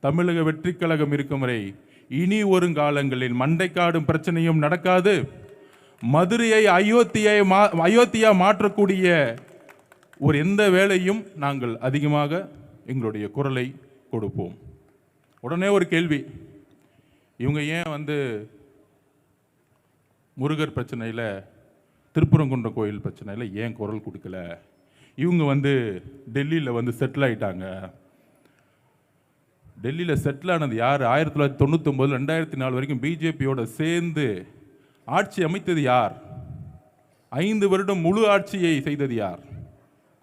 [SPEAKER 4] தமிழக வெற்றி கழகம் இருக்கும் வரை இனி வரும் காலங்களில் மண்டைக்காடு பிரச்சனையும் நடக்காது. மதுரையை அயோத்தியா மாற்றக்கூடிய ஒரு எந்த வேலையும் நாங்கள் அதிகமாக எங்களுடைய குரலை கொடுப்போம். உடனே ஒரு கேள்வி, இவங்க ஏன் வந்து முருகர் பிரச்சனையில், திருப்பரங்குன்ற கோயில் பிரச்சனையில் ஏன் குரல் கொடுக்கல? இவங்க வந்து டெல்லியில் வந்து செட்டில் ஆகிட்டாங்க. டெல்லியில் செட்டில் ஆனது யார்? 1999 2004 வரைக்கும் பிஜேபியோட சேர்ந்து ஆட்சி அமைத்தது யார்? 5 வருடம் முழு ஆட்சியை செய்தது யார்?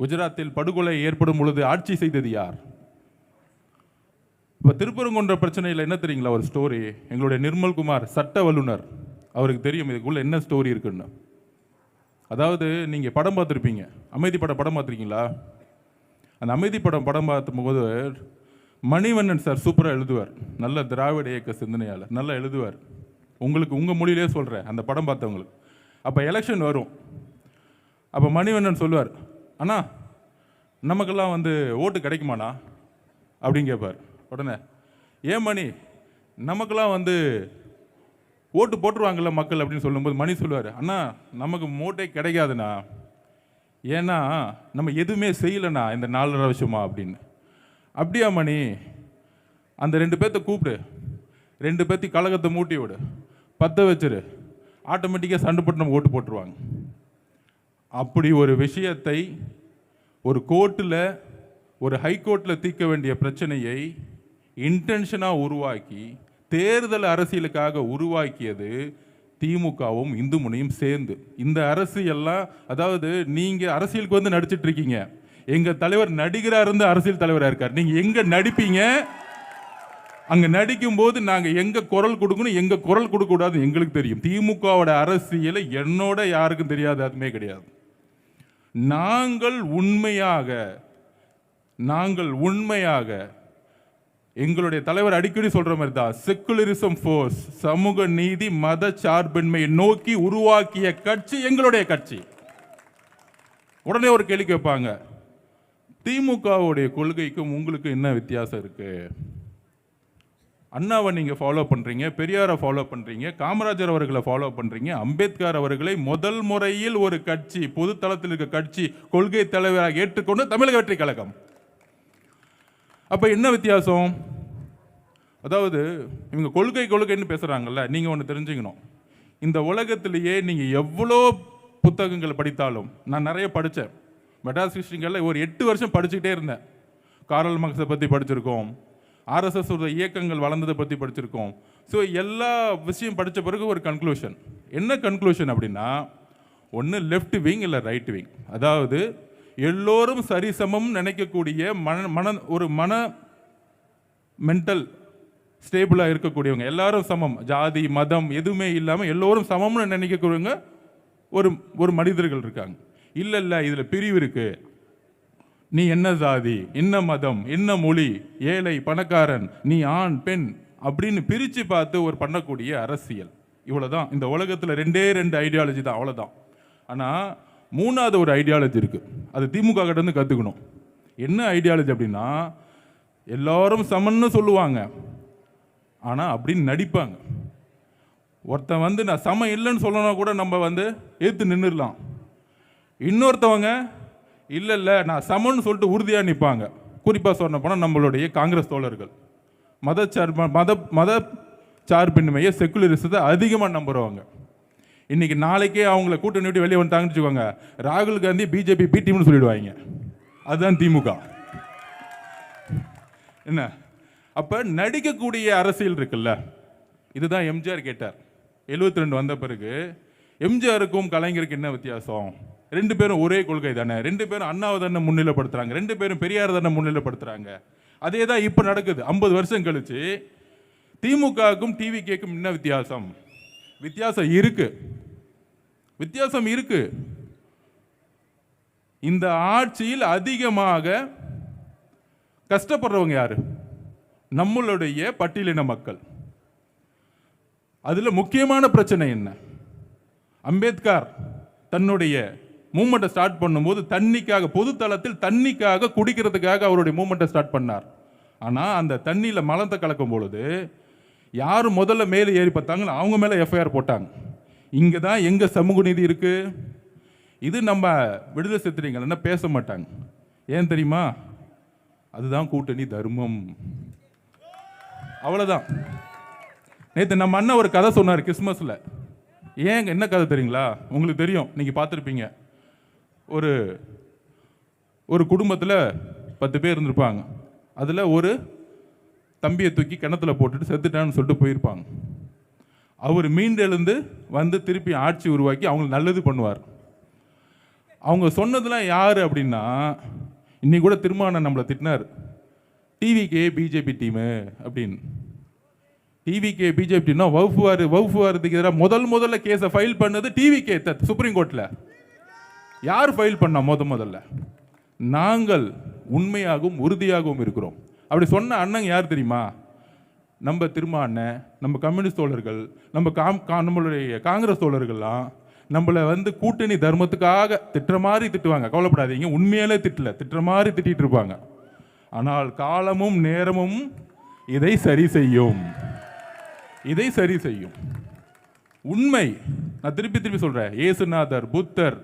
[SPEAKER 4] குஜராத்தில் படுகொலை ஏற்படும் பொழுது ஆட்சி செய்தது யார்? இப்போ திருப்பரங்குன்ற பிரச்சனையில் என்ன தெரியுங்களா ஒரு ஸ்டோரி? எங்களுடைய நிர்மல்குமார் சட்ட வல்லுனர், அவருக்கு தெரியும் இதுக்குள்ள என்ன ஸ்டோரி இருக்குன்னு. அதாவது நீங்கள் படம் பார்த்துருப்பீங்க, அமைதி படம் பார்த்துருக்கீங்களா? அந்த அமைதி படம் பார்க்கும்போது மணிவண்ணன் சார் சூப்பராக எழுதுவார். நல்ல திராவிட இயக்க சிந்தனையாளர், நல்லா எழுதுவார். உங்களுக்கு உங்கள் மொழியிலே சொல்கிறேன், அந்த படம் பார்த்தவங்களுக்கு. அப்போ எலெக்ஷன் வரும். அப்போ மணிவண்ணன் சொல்லுவார், அண்ணா நமக்கெல்லாம் வந்து ஓட்டு கிடைக்குமாண்ணா அப்படின்னு கேட்பார். உடனே ஏன் மணி, நமக்கெல்லாம் வந்து ஓட்டு போட்டுருவாங்கல்ல மக்கள் அப்படின்னு சொல்லும்போது மணி சொல்லுவார், அண்ணா நமக்கு ஓட்டே கிடைக்காதுண்ணா, ஏன்னா நம்ம எதுவுமே செய்யலைண்ணா இந்த 4.5 வருஷமா அப்படின்னு. அப்படியா மணி, அந்த 2 பேர்த்த கூப்பிடு, 2 பேர்த்தி கழகத்தை மூட்டி விடு, 10 வச்சிரு, ஆட்டோமேட்டிக்காக சண்டை போட்டு நம்ம ஓட்டு போட்டுருவாங்க. அப்படி ஒரு விஷயத்தை ஒரு கோர்ட்டில், ஒரு ஹைகோர்ட்டில் தீர்க்க வேண்டிய பிரச்சனையை இன்டென்ஷனாக உருவாக்கி தேர்தல் அரசியலுக்காக உருவாக்கியது திமுகவும் இந்து முனையும் சேர்ந்து இந்த அரசியல்லாம், அதாவது நீங்க அரசியலுக்கு வந்து நடிச்சிட்டு இருக்கீங்க, எங்க தலைவர் நடிகரா இருந்து அரசியல் தலைவரா இருக்கார். நீங்க எங்க நடிப்பீங்க, அங்க நடிக்கும் போது நாங்க எங்க குரல் கொடுக்கணும், எங்க குரல் கொடுக்க கூடாது எங்களுக்கு தெரியும். திமுகவோட அரசியலை என்னோட யாருக்கும் தெரியாது, அதுமே கிடையாது. நாங்கள் உண்மையாக எங்களுடைய தலைவர் அடிக்கடி சொல்ற மாதிரி தான், செக்குலரிசம் ஃபோர்ஸ், சமூக நீதி மத சார்பின்மையை நோக்கி உருவாக்கிய கட்சி எங்களுடைய கட்சி. உடனே ஒரு கேள்வி கேட்பாங்க, திமுகவுடைய கொள்கைக்கும் உங்களுக்கு என்ன வித்தியாசம் இருக்கு? அண்ணாவை நீங்க ஃபாலோ பண்றீங்க, பெரியாரை ஃபாலோ பண்றீங்க, காமராஜர் அவர்களை ஃபாலோ பண்றீங்க, அம்பேத்கர் அவர்களை முதல் முறையில் ஒரு கட்சி, பொது தளத்தில் இருக்க கட்சி கொள்கை தலைவராக ஏற்றுக்கொண்டு தமிழக வெற்றி கழகம். அப்ப என்ன வித்தியாசம்? அதாவது இவங்க கொள்கைன்னு பேசுறாங்கல்ல, நீங்க ஒன்று தெரிஞ்சுக்கணும். இந்த உலகத்திலேயே நீங்க எவ்வளோ புத்தகங்கள் படித்தாலும், நான் நிறைய படித்தேன், மெட்ராஸ் ஹிஸ்டரிகளில் ஒரு 8 வருஷம் படிச்சுக்கிட்டே இருந்தேன். காரல் மார்க்ஸை பற்றி படிச்சிருக்கோம், ஆர்எஸ்எஸ் இயக்கங்கள் வளர்ந்ததை பற்றி படிச்சிருக்கோம். ஸோ எல்லா விஷயம் படித்த பிறகு ஒரு கன்க்ளூஷன். என்ன கன்க்ளூஷன் அப்படின்னா, ஒன்று லெஃப்ட் விங் இல்லை ரைட் விங். அதாவது எல்லோரும் சரிசமம் நினைக்கக்கூடிய மன மென்டல் ஸ்டேபிளாக இருக்கக்கூடியவங்க, எல்லாரும் சமம், ஜாதி மதம் எதுவுமே இல்லாமல் எல்லோரும் சமம்னு நினைக்கக்கூடியவங்க ஒரு மனிதர்கள் இருக்காங்க. இல்லை இதில் பிரிவு இருக்கு, நீ என்ன ஜாதி, என்ன மதம், என்ன மொழி, ஏழை பணக்காரன், நீ ஆண் பெண் அப்படின்னு பிரித்து பார்த்து ஒரு பண்ணக்கூடிய அரசியல். இவ்வளோதான். இந்த உலகத்தில் 2 ஐடியாலஜி தான், அவ்வளோதான். ஆனால் 3வது ஒரு ஐடியாலஜி இருக்குது, அது திமுக கிட்ட இருந்து கற்றுக்கணும். என்ன ஐடியாலஜி அப்படின்னா, எல்லாரும் சமன்னு சொல்லுவாங்க, ஆனால் அப்படின்னு நடிப்பாங்க. ஒருத்தன் வந்து நான் சமம் இல்லைன்னு சொல்லணும் கூட நம்ம வந்து ஏற்று நின்றுடலாம். இன்னொருத்தவங்க இல்லை நான் சமன்னு சொல்லிட்டு உறுதியாக நிற்பாங்க. குறிப்பாக சொன்ன போனால் நம்மளுடைய காங்கிரஸ் தோழர்கள் மத சார்பின்மையை, செக்குலரிசத்தை அதிகமாக நம்புறவங்க. இன்னைக்கு நாளைக்கே அவங்கள கூட்டணி விட்டு வெளியே வந்துட்டாங்கன்னு வச்சுக்கோங்க, ராகுல் காந்தி பிஜேபி பி டீம்னு சொல்லிடுவாங்க. அதுதான் திமுக. என்ன அப்போ நடிக்கக்கூடிய அரசியல் இருக்குல்ல, இதுதான் எம்ஜிஆர் கேட்டார். 72 வந்த பிறகு எம்ஜிஆருக்கும் கலைஞருக்கு என்ன வித்தியாசம்? 2 பேரும் ஒரே கொள்கை தானே, 2 பேரும் அண்ணாவை தானே முன்னிலைப்படுத்துறாங்க, 2 பேரும் பெரியார் தானே முன்னிலைப்படுத்துறாங்க. அதே தான் இப்போ நடக்குது. 50 வருஷம் கழிச்சு திமுகவுக்கும் டிவிகேக்கும் என்ன வித்தியாசம்? வித்தியாசம் இருக்கு. இந்த ஆட்சியில் அதிகமாக கஷ்டப்படுறவங்க யாரு? நம்மளுடைய பட்டியலின மக்கள். அதுல முக்கியமான பிரச்சனை என்ன? அம்பேத்கர் தன்னுடைய மூவ்மெண்ட்டை ஸ்டார்ட் பண்ணும்போது தண்ணிக்காக, பொது தளத்தில் தண்ணிக்காக, குடிக்கிறதுக்காக அவருடைய மூவ்மெண்ட்டை ஸ்டார்ட் பண்ணார். ஆனால் அந்த தண்ணியில் மலத்தை கலக்கும் பொழுது யார் முதல்ல மேலே ஏறி பார்த்தாங்களோ அவங்க மேலே எஃப்ஐஆர் போட்டாங்க. இங்கே தான் எங்கள் சமூக நீதி இருக்கு. இது நம்ம விடுதலை சிறுத்தைகள் பேச மாட்டாங்க. ஏன் தெரியுமா? அதுதான் கூட்டணி தர்மம். அவ்வளோதான். நேற்று நம்ம அண்ணன் ஒரு கதை சொன்னார் கிறிஸ்மஸில். ஏங்க என்ன கதை தெரியுங்களா? உங்களுக்கு தெரியும், நீங்கள் பார்த்துருப்பீங்க. ஒரு குடும்பத்தில் 10 பேர் இருந்திருப்பாங்க. அதில் ஒரு தம்பியை தூக்கி கிணத்துல போட்டுட்டு செத்துட்டான்னு சொல்லிட்டு போயிருப்பாங்க. அவர் மீண்டெழுந்து வந்து திருப்பி ஆட்சி உருவாக்கி அவங்களுக்கு நல்லது பண்ணுவார். அவங்க சொன்னதெல்லாம் யார் அப்படின்னா, இன்னைக்கு கூட திருமாவளவன் நம்மளை திட்டினார், டிவிகே பிஜேபி டீமு அப்படின்னு. டிவிகே பிஜேபி டீம்னா வகுப்புவாரத்துக்கு எதிராக முதல்ல கேஸை ஃபைல் பண்ணது டிவிகே சுப்ரீம் கோர்ட்டில். யார் ஃபைல் பண்ணா? முதல்ல நாங்கள் உண்மையாகவும் உறுதியாகவும் இருக்கிறோம். அப்படி சொன்ன அண்ணங்க யார் தெரியுமா? நம்ம திருமா அண்ணன், நம்ம கம்யூனிஸ்ட் தோழர்கள், நம்மளுடைய காங்கிரஸ் தோழர்கள்லாம் நம்மளை வந்து கூட்டணி தர்மத்துக்காக திட்டுற மாதிரி திட்டுவாங்க. கவலைப்படாதீங்க, உண்மையாலே திட்டுற மாதிரி திட்டிட்டு இருப்பாங்க. ஆனால் காலமும் நேரமும் இதை சரி செய்யும். உண்மை, நான் திருப்பி சொல்றேன், இயேசுநாதர், புத்தர்,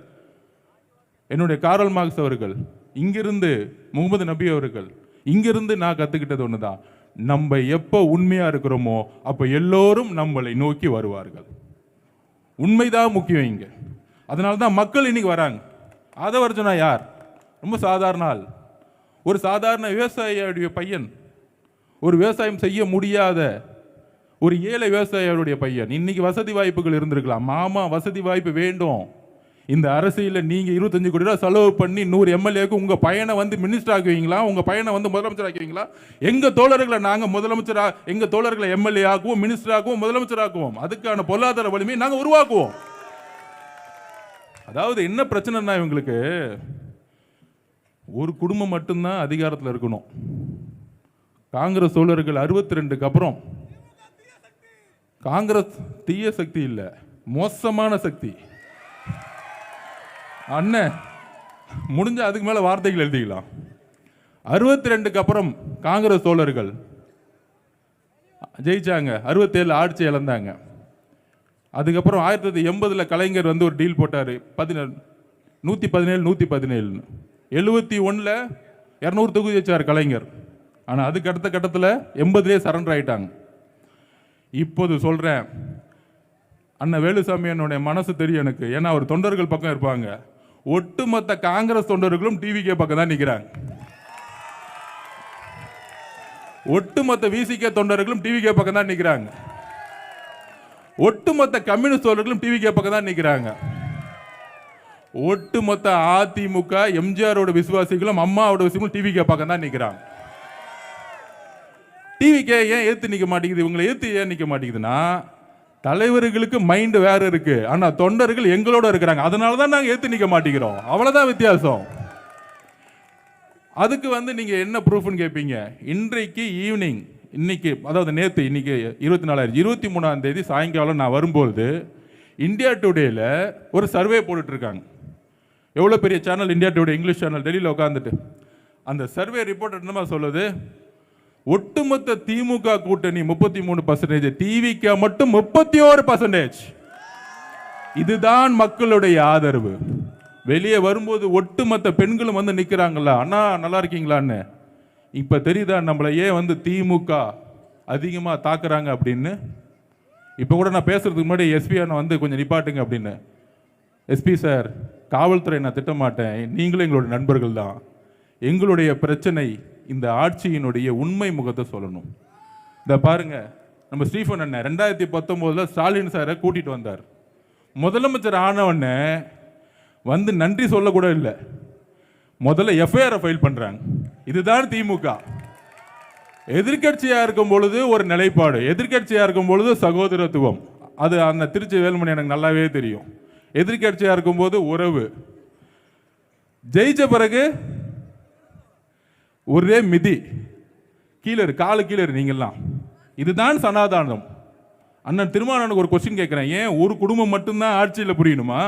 [SPEAKER 4] என்னுடைய காரல் மார்க்ஸ் அவர்கள், இங்கிருந்து முகமது நபி அவர்கள், இங்கிருந்து நான் கத்துக்கிட்டது ஒண்ணுதான், நம்ம எப்போ உண்மையா இருக்கிறோமோ அப்ப எல்லோரும் நம்மளை நோக்கி வருவார்கள். உண்மைதான் முக்கியம் இங்க. அதனால தான் மக்கள் இன்னைக்கு வராங்க. ஆதவர்ஜனா யார்? ரொம்ப சாதாரண ஆள். ஒரு சாதாரண விவசாயியுடைய பையன், ஒரு விவசாயம் செய்ய முடியாத ஒரு ஏழை விவசாயிகளுடைய பையன். இன்னைக்கு வசதி வாய்ப்புகள் இருந்திருக்கலாம். மாமா வசதி வாய்ப்பு வேண்டும். இந்த அரசியலில் நீங்கள் 25 கோடி ரூபா செலவு பண்ணி 100 எம்எல்ஏக்கு உங்கள் பையனை வந்து மினிஸ்டர் ஆக்குவீங்களா? உங்கள் பையனை வந்து முதலமைச்சர் ஆக்குவீங்களா? எங்கள் தோழர்களை நாங்கள் முதலமைச்சராக, எங்கள் தோழர்களை எம்எல்ஏ ஆக்குவோம், மினிஸ்டர் ஆக்குவோம், முதலமைச்சர் ஆக்குவோம். அதுக்கான பொருளாதார வலிமையை நாங்கள் உருவாக்குவோம். அதாவது என்ன பிரச்சனைனா, இவங்களுக்கு ஒரு குடும்பம் மட்டும்தான் அதிகாரத்தில் இருக்கணும். காங்கிரஸ் தோழர்கள் 62க்கு அப்புறம், காங்கிரஸ் தீய சக்தி இல்லை, மோசமான சக்தி. அண்ணன் முடிஞ்ச அதுக்கு மேல வார்த்தைகள் எழுதிக்கலாம். 62க்கு அப்புறம் காங்கிரஸ் தோழர்கள் ஜெயிச்சாங்க, 67 ஆட்சி இழந்தாங்க. அதுக்கப்புறம் 1980 கலைஞர் வந்து ஒரு டீல் போட்டாரு, 117 117. 71 200 தொகுதி வச்சார் கலைஞர். ஆனால் அதுக்கு அடுத்த கட்டத்தில் 80 சரண்டர் ஆயிட்டாங்க. இப்போது சொல்றேன், அண்ணன் வேலுசாமி என்னுடைய மனசு தெரியும் எனக்கு. ஏன்னா அவர் தொண்டர்கள் பக்கம் இருப்பாங்க. ஒட்டுமொத்த காங்கிரஸ் தொண்டர்களும் டிவிகே பக்கம் தான் நிற்கிறாங்க. ஒட்டுமொத்த விசிகே தொண்டர்களும் டிவிகே பக்கம் தான் நிற்கிறாங்க. ஒட்டுமொத்த கம்யூனிஸ்ட் தொண்டர்களும் டிவிகே பக்கம் தான் நிற்கிறாங்க. ஒட்டுமொத்த அதிமுக எம்ஜிஆரோட விசுவாசிகளும் அம்மாவோட விசுவாசிகளும் டிவிகே பக்கம் தான் நிற்கிறாங்க. டிவிகே ஏன் ஏத்து நிற்க மாட்டேங்குது? இவங்களை ஏத்து ஏன் நிற்க மாட்டேங்குதுன்னா, தலைவர்களுக்கு மைண்ட் வேற இருக்கு, ஆனா தொண்டர்கள் எங்களோட இருக்கிறாங்க. அதனால தான் நாங்கள் ஏத்து நிற்க மாட்டேங்கிறோம். அவ்வளவுதான் வித்தியாசம். அதுக்கு வந்து நீங்க என்ன ப்ரூஃப்னு கேட்பீங்க. இன்றைக்கு ஈவினிங், இன்னைக்கு அதாவது நேற்று, இன்னைக்கு 24 23ஆம் தேதி சாயங்காலம் நான் வரும்போது இந்தியா டுடேல ஒரு சர்வே போட்டுட்டு இருக்காங்க. எவ்வளோ பெரிய channel India today, English channel, டெல்லியில் உட்காந்துட்டு அந்த சர்வே ரிப்போர்ட் என்னமா சொல்லுது? ஒட்டுமொத்த திமுக கூட்டணி 33%, டிவிக்கு மட்டும் 31%. இதுதான் மக்களுடைய ஆதரவு. வெளியே வரும்போது ஒட்டுமொத்த பெண்களும் வந்து நிற்கிறாங்களா, அண்ணா நல்லா இருக்கீங்களான்னு. இப்ப தெரியுதா நம்மள ஏன் வந்து திமுக அதிகமாக தாக்குறாங்க அப்படின்னு. இப்போ கூட நான் பேசுறதுக்கு முன்னாடி எஸ்பி அண்ணா வந்து கொஞ்சம் நிப்பாட்டுங்க அப்படின்னு. எஸ்பி சார், காவல்துறை நான் திட்டமாட்டேன், நீங்களும் எங்களுடைய நண்பர்கள் தான். எங்களுடைய பிரச்சனை இந்த ஆட்சியினுடைய உண்மை முகத்தை சொல்லணும். இந்த பாருங்க, நம்ம ஸ்டீஃபன் அண்ணன் 2019 ஸ்டாலின் சாரை கூட்டிட்டு வந்தார். முதலமைச்சர் ஆனவொடனே வந்து நன்றி சொல்ல கூட இல்லை, முதல்ல எஃப்ஐஆர் ஃபைல் பண்றாங்க. இதுதான் திமுக. எதிர்கட்சியா இருக்கும் பொழுது ஒரு நிலைப்பாடு, எதிர்கட்சியா இருக்கும் பொழுது சகோதரத்துவம். அது அந்த திருச்சி வேலுமணி எனக்கு நல்லாவே தெரியும். எதிர்கட்சியா இருக்கும் போது உறவு, ஜெயிச்ச பிறகு ஒரே மிதி, கீழே காலு கீழே நீங்கெல்லாம். இதுதான் சனாதானம். அண்ணன் திருமாவளவனுக்கு ஒரு கொஸ்டின் கேட்குறேன், ஏன் ஒரு குடும்பம் மட்டும்தான் ஆட்சியில் புரியணுமா?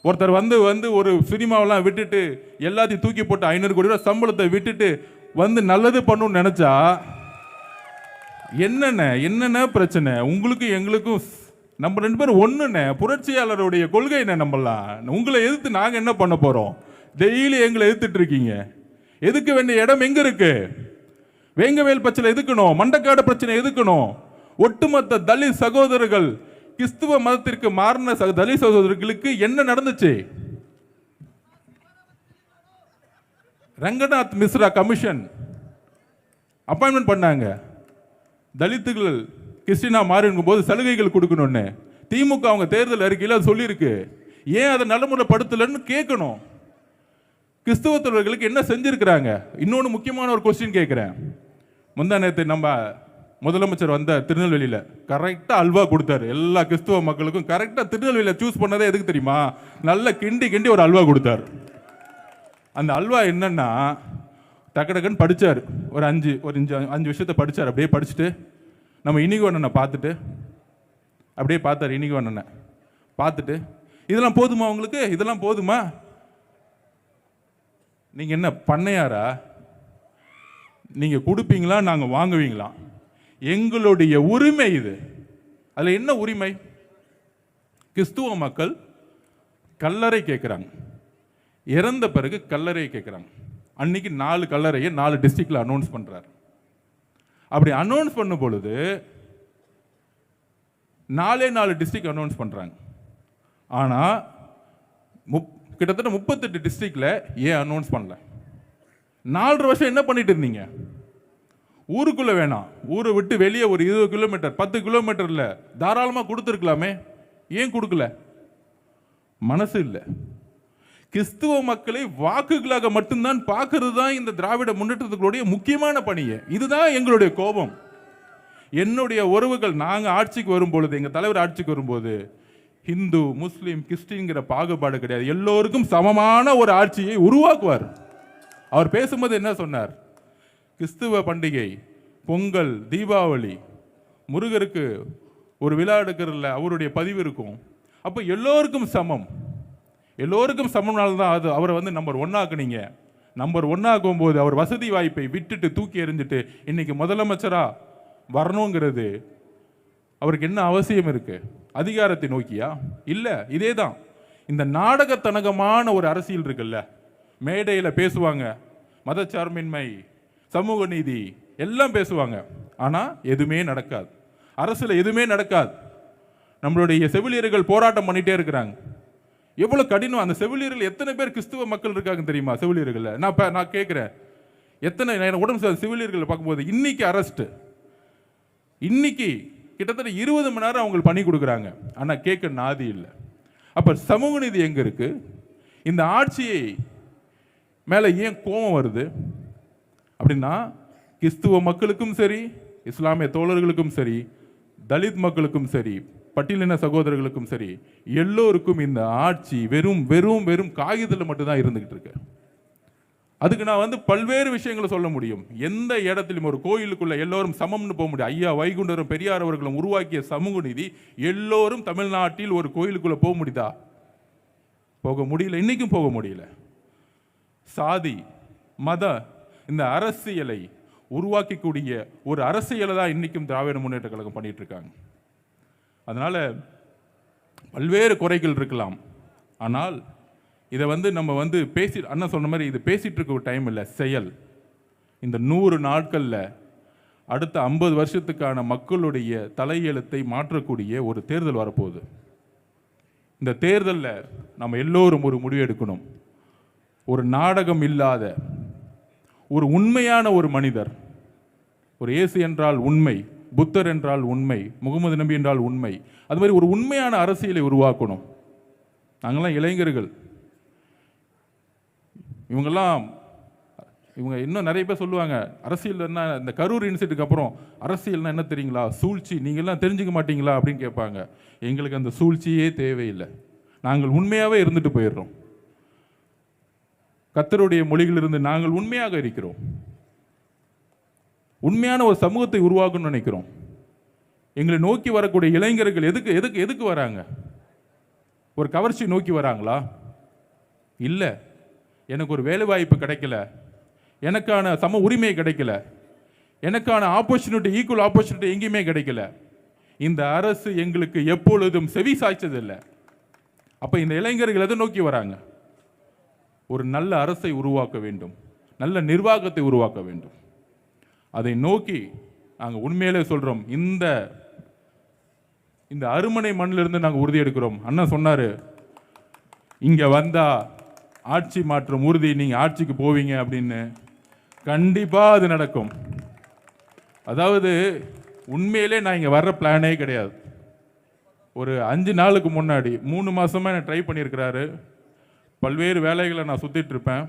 [SPEAKER 4] ஒருத்தர் வந்து வந்து ஒரு சினிமாவெல்லாம் விட்டுட்டு எல்லாத்தையும் தூக்கி போட்டு 500 கோடி ரூபாய் சம்பளத்தை விட்டுட்டு வந்து நல்லது பண்ணணும்னு நினைச்சா என்னென்ன பிரச்சனை? உங்களுக்கு எங்களுக்கும் நம்ம 2 பேரும் ஒண்ணுண்ணே. புரட்சியாளருடைய கொள்கை என்ன? நம்பலாம். உங்களை எதிர்த்து நாங்க என்ன பண்ண போறோம்? டெய்லி எங்களை எதிர்த்துட்டு இருக்கீங்க. எதுக்க வேண்டிய இடம் எங்க இருக்கு? வேங்கவேல் பிரச்சனை எதுக்கணும், மண்டக்காடு பிரச்சனை எதுக்கணும். ஒட்டுமொத்த தலித் சகோதரர்கள், கிறிஸ்துவ மதத்திற்கு மாறின தலித் சகோதரர்களுக்கு என்ன நடந்துச்சு? ரங்கநாத் மிஸ்ரா கமிஷன் அப்பாயின்மெண்ட் பண்ணாங்க. தலித்துகள் கிறிஸ்டினா மாறினும் போது சலுகைகள் கொடுக்கணும்னு திமுக அவங்க தேர்தல் அறிக்கையில் சொல்லியிருக்கு. ஏன் அதை நடைமுறைப்படுத்தலன்னு கேட்கணும். கிறிஸ்தவத்தவர்களுக்கு என்ன செஞ்சிருக்கிறாங்க? இன்னொன்று முக்கியமான ஒரு கொஸ்டின் கேட்குறேன். முந்தா நேற்று நம்ம முதலமைச்சர் வந்த திருநெல்வேலியில் கரெக்டாக அல்வா கொடுத்தாரு எல்லா கிறிஸ்துவ மக்களுக்கும். கரெக்டாக திருநெல்வேலியில் சூஸ் பண்ணதே எதுக்கு தெரியுமா? நல்ல கிண்டி ஒரு அல்வா கொடுத்தாரு. அந்த அல்வா என்னன்னா, டக்குன்னு படித்தார். ஒரு அஞ்சு விஷயத்தை படித்தார். அப்படியே படிச்சுட்டு நம்ம இனிகோ அண்ணனை பார்த்துட்டு அப்படியே பார்த்தார். இனிகோ அண்ணனை பார்த்துட்டு, இதெல்லாம் போதுமா உங்களுக்கு? இதெல்லாம் போதுமா? நீங்கள் என்ன பண்ணையாரா? நீங்கள் கொடுப்பீங்களா, நாங்கள் வாங்குவீங்களா? எங்களுடைய உரிமை இது. அதில் என்ன உரிமை? கிறிஸ்துவ மக்கள் கல்லறை கேட்குறாங்க, இறந்த பிறகு கல்லறை கேட்குறாங்க. அன்னைக்கு 4 கல்லறையை 4 டிஸ்ட்ரிக்ட்ல அனௌன்ஸ் பண்றாரு. அப்படி அனௌன்ஸ் பண்ணும் பொழுது 4 டிஸ்ட்ரிக்ட் அனௌன்ஸ் பண்றாங்க. ஆனா கிட்டத்தட்ட 38 டிஸ்ட்ரிக்ட்ல ஏன் அனௌன்ஸ் பண்ணல? 4 வருஷம் என்ன பண்ணிட்டு இருந்தீங்க? ஊருக்குள்ள வேணாம், ஊரை விட்டு வெளியே ஒரு 20 கிலோமீட்டர் 10 கிலோமீட்டர்ல தாராளமாக கொடுத்துருக்கலாமே. ஏன் கொடுக்கல? மனசு இல்லை. கிறிஸ்துவ மக்களை வாக்குகளாக மட்டும்தான் பார்க்கறது தான் இந்த திராவிட முன்னேற்றத்துடைய முக்கியமான பணியே. இதுதான் எங்களுடைய கோபம். என்னுடைய உறவுகள், நாங்கள் ஆட்சிக்கு வரும்பொழுது, எங்கள் தலைவர் ஆட்சிக்கு வரும்போது ஹிந்து முஸ்லீம் கிறிஸ்டின்கிற பாகுபாடு கிடையாது, எல்லோருக்கும் சமமான ஒரு ஆட்சியை உருவாக்குவார். அவர் பேசும்போது என்ன சொன்னார்? கிறிஸ்துவ பண்டிகை, பொங்கல், தீபாவளி, முருகருக்கு ஒரு விழா எடுக்கிறதுல அவருடைய பதிவு இருக்கும். அப்போ எல்லோருக்கும் சமம், எல்லோருக்கும் சமம்னால்தான் அது அவரை வந்து நம்பர் 1 ஆக்குனீங்க. நம்பர் 1 ஆக்கும் போது அவர் வசதி வாய்ப்பை விட்டுட்டு தூக்கி எறிஞ்சிட்டு இன்னைக்கு முதலமைச்சரா வரணுங்கிறது அவருக்கு என்ன அவசியம் இருக்கு? அதிகாரத்தை நோக்கியா? இல்லை. இதே தான் இந்த நாடகத்தனகமான ஒரு அரசியல் இருக்குல்ல. மேடையில் பேசுவாங்க மதச்சார்பின்மை, சமூக நீதி எல்லாம் பேசுவாங்க, ஆனால் எதுவுமே நடக்காது. அரசில் எதுவுமே நடக்காது. நம்மளுடைய செவிலியர்கள் போராட்டம் பண்ணிட்டே இருக்கிறாங்க. எவ்வளோ கடினம்! அந்த செவிலியர்கள் எத்தனை பேர் கிறிஸ்துவ மக்கள் இருக்காங்க தெரியுமா? செவிலியர்கள் நான் கேட்குறேன், எத்தனை உடம்பு சரியில்லை செவிலியர்களை பார்க்கும்போது இன்னைக்கு அரெஸ்ட், இன்னைக்கு கிட்டத்தட்ட 20 மணி நேரம் அவங்களுக்கு பண்ணி கொடுக்குறாங்க, ஆனால் கேட்க நாதி இல்லை. அப்போ சமூக நீதி எங்கே இருக்கு? இந்த ஆட்சியை மேலே ஏன் கோபம் வருது அப்படின்னா, கிறிஸ்துவ மக்களுக்கும் சரி, இஸ்லாமிய தோழர்களுக்கும் சரி, தலித் மக்களுக்கும் சரி, பட்டியலின சகோதரர்களுக்கும் சரி, எல்லோருக்கும் இந்த ஆட்சி வெறும் வெறும் வெறும் காகிதத்தில் மட்டும்தான் இருந்துகிட்டு இருக்கு. அதுக்கு நான் வந்து பல்வேறு விஷயங்களை சொல்ல முடியும். எந்த இடத்திலும் ஒரு கோயிலுக்குள்ள எல்லோரும் சமம்னு போக முடியும். ஐயா வைகுண்டரும் பெரியார் அவர்களும் உருவாக்கிய சமூக நீதி, எல்லோரும் தமிழ்நாட்டில் ஒரு கோயிலுக்குள்ள போக முடியுதா? போக முடியல, இன்னைக்கும் போக முடியல. சாதி மத இந்த அரசியலை உருவாக்கக்கூடிய ஒரு அரசியலை தான் இன்னைக்கும் திராவிட முன்னேற்ற கழகம் பண்ணிட்டு இருக்காங்க. அதனால பல்வேறு குறைகள் இருக்கலாம், ஆனால் இதை வந்து நம்ம வந்து அண்ணன் சொன்ன மாதிரி இது பேசிட்டு இருக்க ஒரு டைம் இல்லை, செயல். இந்த 100 நாட்களில் அடுத்த 50 வருஷத்துக்கான மக்களுடைய தலையெழுத்தை மாற்றக்கூடிய ஒரு தேர்தல் வரப்போகுது. இந்த தேர்தலில் நம்ம எல்லோரும் ஒரு முடிவு எடுக்கணும். ஒரு நாடகம் இல்லாத ஒரு உண்மையான ஒரு மனிதர், ஒரு இயேசு என்றால் உண்மை, புத்தர் என்றால் உண்மை, முகமது நபி என்றால் உண்மை, அது மாதிரி ஒரு உண்மையான அரசியலை உருவாக்கணும். நாங்கள்லாம் இளைஞர்கள், இவங்க இன்னும் நிறைய பேர் சொல்லுவாங்க அரசியல் என்ன, இந்த கரூர் இன்சிடென்ட்டுக்கு அப்புறம் அரசியல்னா என்ன தெரியுங்களா, சூழ்ச்சி, நீங்கள்லாம் தெரிஞ்சுக்க மாட்டீங்களா அப்படின்னு கேட்பாங்க. எங்களுக்கு அந்த சூழ்ச்சியே தேவையில்லை, நாங்கள் உண்மையாகவே இருந்துட்டு போயிடுறோம். கர்த்தருடைய மொழிகளிலிருந்து நாங்கள் உண்மையாக இருக்கிறோம். உண்மையான ஒரு சமூகத்தை உருவாக்கணும்னு நினைக்கிறோம். எங்களை நோக்கி வரக்கூடிய இளைஞர்கள் எதுக்கு வராங்க? ஒரு கவர்ச்சி நோக்கி வராங்களா? இல்லை. எனக்கு ஒரு வேலை வாய்ப்பு கிடைக்கல, எனக்கான சம உரிமை கிடைக்கல, எனக்கான ஆப்பர்ச்சுனிட்டி, ஈக்குவல் ஆப்பர்ச்சுனிட்டி எங்கேயுமே கிடைக்கல. இந்த அரசு எங்களுக்கு எப்பொழுதும் செவி சாய்ச்சதில்லை. அப்போ இந்த இளைஞர்கள் எதை நோக்கி வராங்க? ஒரு நல்ல அரசை உருவாக்க வேண்டும், நல்ல நிர்வாகத்தை உருவாக்க வேண்டும். அதை நோக்கி நாங்கள் உண்மையிலே சொல்கிறோம். இந்த அருமனை மண்ணிலிருந்து நாங்கள் உறுதி எடுக்கிறோம். அண்ணன் சொன்னார், இங்கே வந்தால் ஆட்சி மாற்றம் உறுதி, நீங்கள் ஆட்சிக்கு போவீங்க அப்படின்னு. கண்டிப்பாக அது நடக்கும். அதாவது உண்மையிலே நான் இங்கே வர்ற பிளானே கிடையாது. ஒரு 5 நாளுக்கு முன்னாடி 3 மாதமாக நான் ட்ரை பண்ணியிருக்கிறாரு. பல்வேறு வேலைகளை நான் சுற்றிட்டு இருப்பேன்.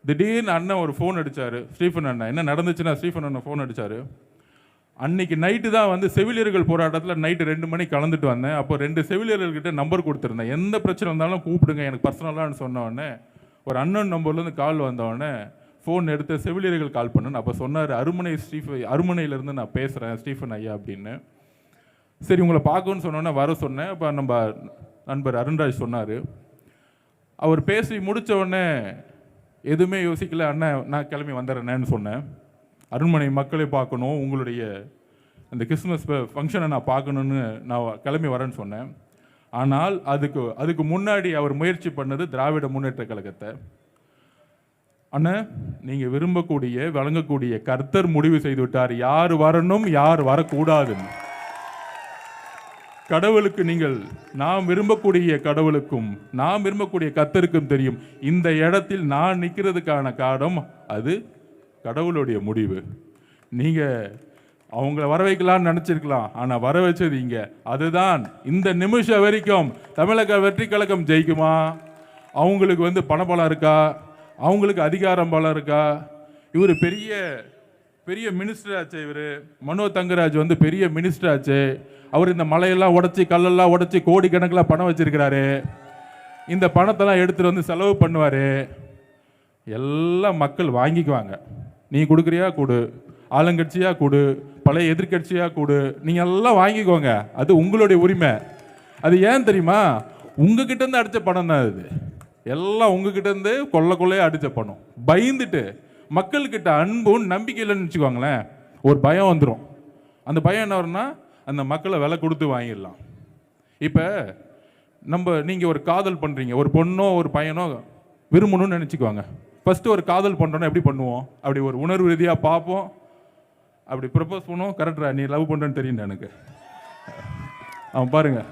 [SPEAKER 4] திடீர்னு அண்ணன் ஒரு ஃபோன் அடித்தார், ஸ்டீஃபன் அண்ணன். என்ன நடந்துச்சுன்னா ஸ்டீஃபன் அண்ணன் ஃபோன் அடித்தார். அன்னைக்கு நைட்டு தான் வந்து செவிலியர்கள் போராட்டத்தில் நைட்டு 2 மணிக்கு கலந்துட்டு வந்தேன். அப்போ 2 செவிலியர்கள்கிட்ட நம்பர் கொடுத்துருந்தேன். எந்த பிரச்சனை இருந்தாலும் கூப்பிடுங்க எனக்கு பர்சனலான்னு சொன்னவொடனே ஒரு அண்ணன் நம்பர்லேருந்து கால் வந்தவொடனே ஃபோன் எடுத்து செவிலியர்கள் கால் பண்ணேன். அப்போ சொன்னார், அருமனையிலேருந்து நான் பேசுகிறேன் ஸ்டீஃபன் ஐயா அப்படின்னு. சரி உங்களை பார்க்கணுன்னு சொன்னோன்னே வர சொன்னேன். அப்போ நம்ம நண்பர் அருண்ராஜ் சொன்னார். அவர் பேசி முடித்த உடனே எதுவுமே யோசிக்கல, அண்ணன் நான் கிளம்பி வந்துடுறேன்னு சொன்னேன். அருண்மனை மக்களை பார்க்கணும், உங்களுடைய அந்த கிறிஸ்மஸ் ஃபங்க்ஷனை நான் பார்க்கணுன்னு நான் கிளம்பி வரேன்னு சொன்னேன். ஆனால் அதுக்கு முன்னாடி அவர் முயற்சி பண்ணது திராவிட முன்னேற்ற கழகத்தை. அண்ணன் நீங்கள் விரும்பக்கூடிய வழங்கக்கூடிய கர்த்தர் முடிவு செய்து விட்டார் யார் வரணும் யார் வரக்கூடாதுன்னு. கடவுளுக்கு நாம் விரும்பக்கூடிய கடவுளுக்கும் நாம் விரும்பக்கூடிய கர்த்தருக்கும் தெரியும் இந்த இடத்தில் நான் நிற்கிறதுக்கான காரணம் அது கடவுளுடைய முடிவு. நீங்கள் அவங்கள வர வைக்கலாம்னு நினச்சிருக்கலாம், ஆனால் வர வச்சது இங்கே. அதுதான் இந்த நிமிஷம் வரைக்கும் தமிழக வெற்றி கழகம் ஜெயிக்குமா? அவங்களுக்கு வந்து பணபலம் இருக்கா? அவங்களுக்கு அதிகாரம் பலம் இருக்கா? இவர் பெரிய பெரிய மினிஸ்டர் ஆச்சு. இவர் மனோ தங்கராஜ் வந்து பெரிய மினிஸ்டர் ஆச்சு. அவர் இந்த மலையெல்லாம் உடச்சி கல்லெல்லாம் உடச்சி கோடிக்கணக்கில் பணம் வச்சிருக்கிறாரு. இந்த பணத்தெல்லாம் எடுத்துகிட்டு வந்து செலவு பண்ணுவார். எல்லாம் மக்கள் வாங்கிக்குவாங்க. நீ கொடுக்குறியா கொடு, ஆளுங்கட்சியாக கொடு, பழைய எதிர்கட்சியாக கொடு, நீங்கள் எல்லாம் வாங்கிக்கோங்க. அது உங்களுடைய உரிமை. அது ஏன் தெரியுமா? உங்ககிட்ட இருந்து அடித்த பணம் தான் அது. எல்லாம் உங்ககிட்ட இருந்து கொள்ளையே அடித்த பணம். பயந்துட்டு மக்கள்கிட்ட அன்பும் நம்பிக்கை இல்லைன்னு வச்சுக்கோங்களேன், ஒரு பயம் வந்துடும். அந்த பயம் என்ன வரும்னா, அந்த மக்களை விலை கொடுத்து வாங்கிடலாம். இப்போ நீங்கள் ஒரு காதல் பண்ணுறீங்க, ஒரு பொண்ணோ ஒரு பையனோ விரும்பணும்னு நினச்சிக்குவாங்க. ஃபஸ்ட்டு ஒரு காதல் பண்ணுறோன்னா எப்படி பண்ணுவோம்? அப்படி ஒரு உணர்வு ரீதியாக பார்ப்போம், அப்படி ப்ரப்போஸ் பண்ணுவோம். கரெக்டா? நீ லவ் பண்ணுறேன்னு தெரியும் எனக்கு. அவன் பாருங்க,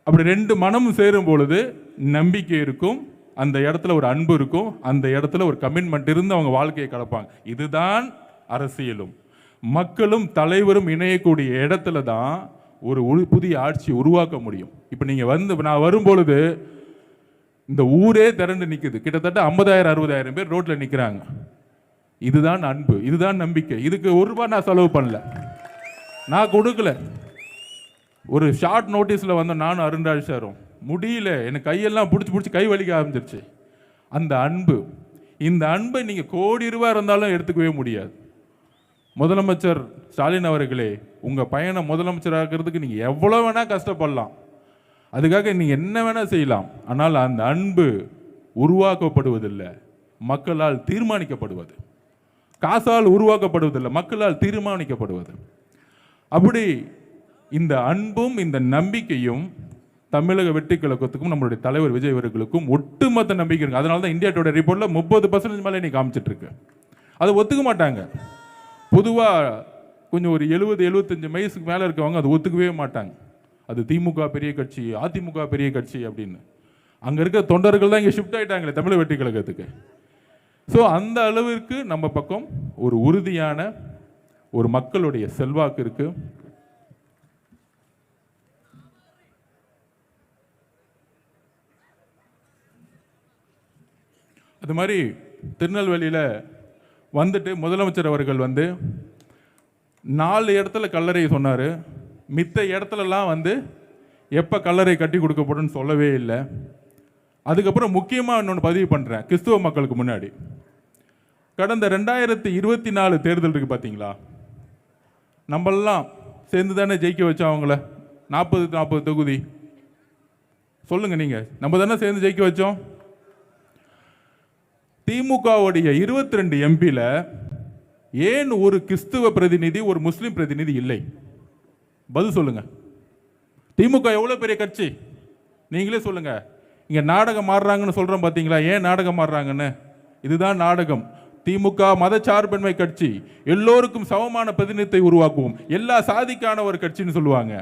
[SPEAKER 4] அப்படி ரெண்டு மனமும் சேரும் பொழுது நம்பிக்கை இருக்கும், அந்த இடத்துல ஒரு அன்பு இருக்கும், அந்த இடத்துல ஒரு கமிட்மெண்ட் இருந்து அவங்க வாழ்க்கையை கடப்பாங்க. இதுதான் அரசியலும் மக்களும் தலைவரும் இணையக்கூடிய இடத்துல தான் ஒரு புதிய ஆட்சி உருவாக்க முடியும். இப்போ நீங்கள் நான் வரும்பொழுது இந்த ஊரே திரண்டு நிற்குது. கிட்டத்தட்ட 50,000-60,000 பேர் ரோட்டில் நிற்கிறாங்க. இதுதான் அன்பு, இதுதான் நம்பிக்கை. இதுக்கு ₹1 நான் செலவு பண்ணல, நான் கொடுக்கல. ஒரு ஷார்ட் நோட்டீஸில் வந்த நானும் அருண்ராஜ் சாரும் முடியல, எனக்கு கையெல்லாம் பிடிச்சி கை வலிக்க ஆரம்பிச்சிருச்சு. அந்த அன்பு, இந்த அன்பை நீங்கள் ₹1,00,00,000 இருந்தாலும் எடுத்துக்கவே முடியாது. முதலமைச்சர் ஸ்டாலின் அவர்களே, உங்கள் பையனை முதலமைச்சராகிறதுக்கு நீங்கள் எவ்வளோ வேணால் கஷ்டப்படலாம், அதுக்காக நீங்கள் என்ன வேணால் செய்யலாம். ஆனால் அந்த அன்பு உருவாக்கப்படுவதில்லை, மக்களால் தீர்மானிக்கப்படுவது. காசால் உருவாக்கப்படுவதில்லை, மக்களால் தீர்மானிக்கப்படுவது. அப்படி இந்த அன்பும் இந்த நம்பிக்கையும் தமிழக வெற்றி கழகத்துக்கும் நம்மளுடைய தலைவர் விஜய் அவர்களுக்கும் ஒட்டுமொத்த நம்பிக்கை இருக்கு. அதனால தான் இந்தியா டுடே ரிப்போர்ட்டில் 30% மேலே நீ காமிச்சிட்டு இருக்கு. அதை ஒத்துக்க மாட்டாங்க. பொதுவாக கொஞ்சம் ஒரு 70-75 வயசுக்கு மேலே இருக்கவங்க அதை ஒத்துக்கவே மாட்டாங்க. அது திமுக பெரிய கட்சி, அதிமுக பெரிய கட்சி அப்படின்னு. அங்கே இருக்க தொண்டர்கள் தான் இங்கே ஷிஃப்ட் ஆகிட்டாங்களே தமிழக வெற்றி கழகத்துக்கு. ஸோ அந்த அளவிற்கு நம்ம பக்கம் ஒரு உறுதியான ஒரு மக்களுடைய செல்வாக்கு இருக்கு. அது மாதிரி திருநெல்வேலியில் வந்துட்டு முதலமைச்சர் அவர்கள் 4 இடத்துல கல்லறை சொன்னார். மித்த இடத்துலலாம் எப்போ கல்லறை கட்டி கொடுக்கப்படும் சொல்லவே இல்லை. அதுக்கப்புறம் முக்கியமாக இன்னொன்று பதிவு பண்ணுறேன் கிறிஸ்துவ மக்களுக்கு முன்னாடி. கடந்த 2024 தேர்தல் இருக்குது பார்த்தீங்களா, நம்மளாம் சேர்ந்து தானே ஜெயிக்க வச்சோம் அவங்கள. 40 தொகுதி சொல்லுங்கள் நீங்கள், நம்ம தானே சேர்ந்து ஜெயிக்க வச்சோம். திமுகவுடைய 22 எம்பியில் ஏன் ஒரு கிறிஸ்துவ பிரதிநிதி ஒரு முஸ்லீம் பிரதிநிதி இல்லை? பதில் சொல்லுங்க. திமுக எவ்வளோ பெரிய கட்சி நீங்களே சொல்லுங்க. இங்கே நாடகம் மாறுறாங்கன்னு சொல்கிறோம் பார்த்தீங்களா, ஏன் நாடகம் மாறுறாங்கன்னு? இதுதான் நாடகம். திமுக மதச்சார்பின்மை கட்சி, எல்லோருக்கும் சமமான பிரதிநிதித்தை உருவாக்குவோம், எல்லா சாதிக்கான ஒரு கட்சின்னு சொல்லுவாங்க.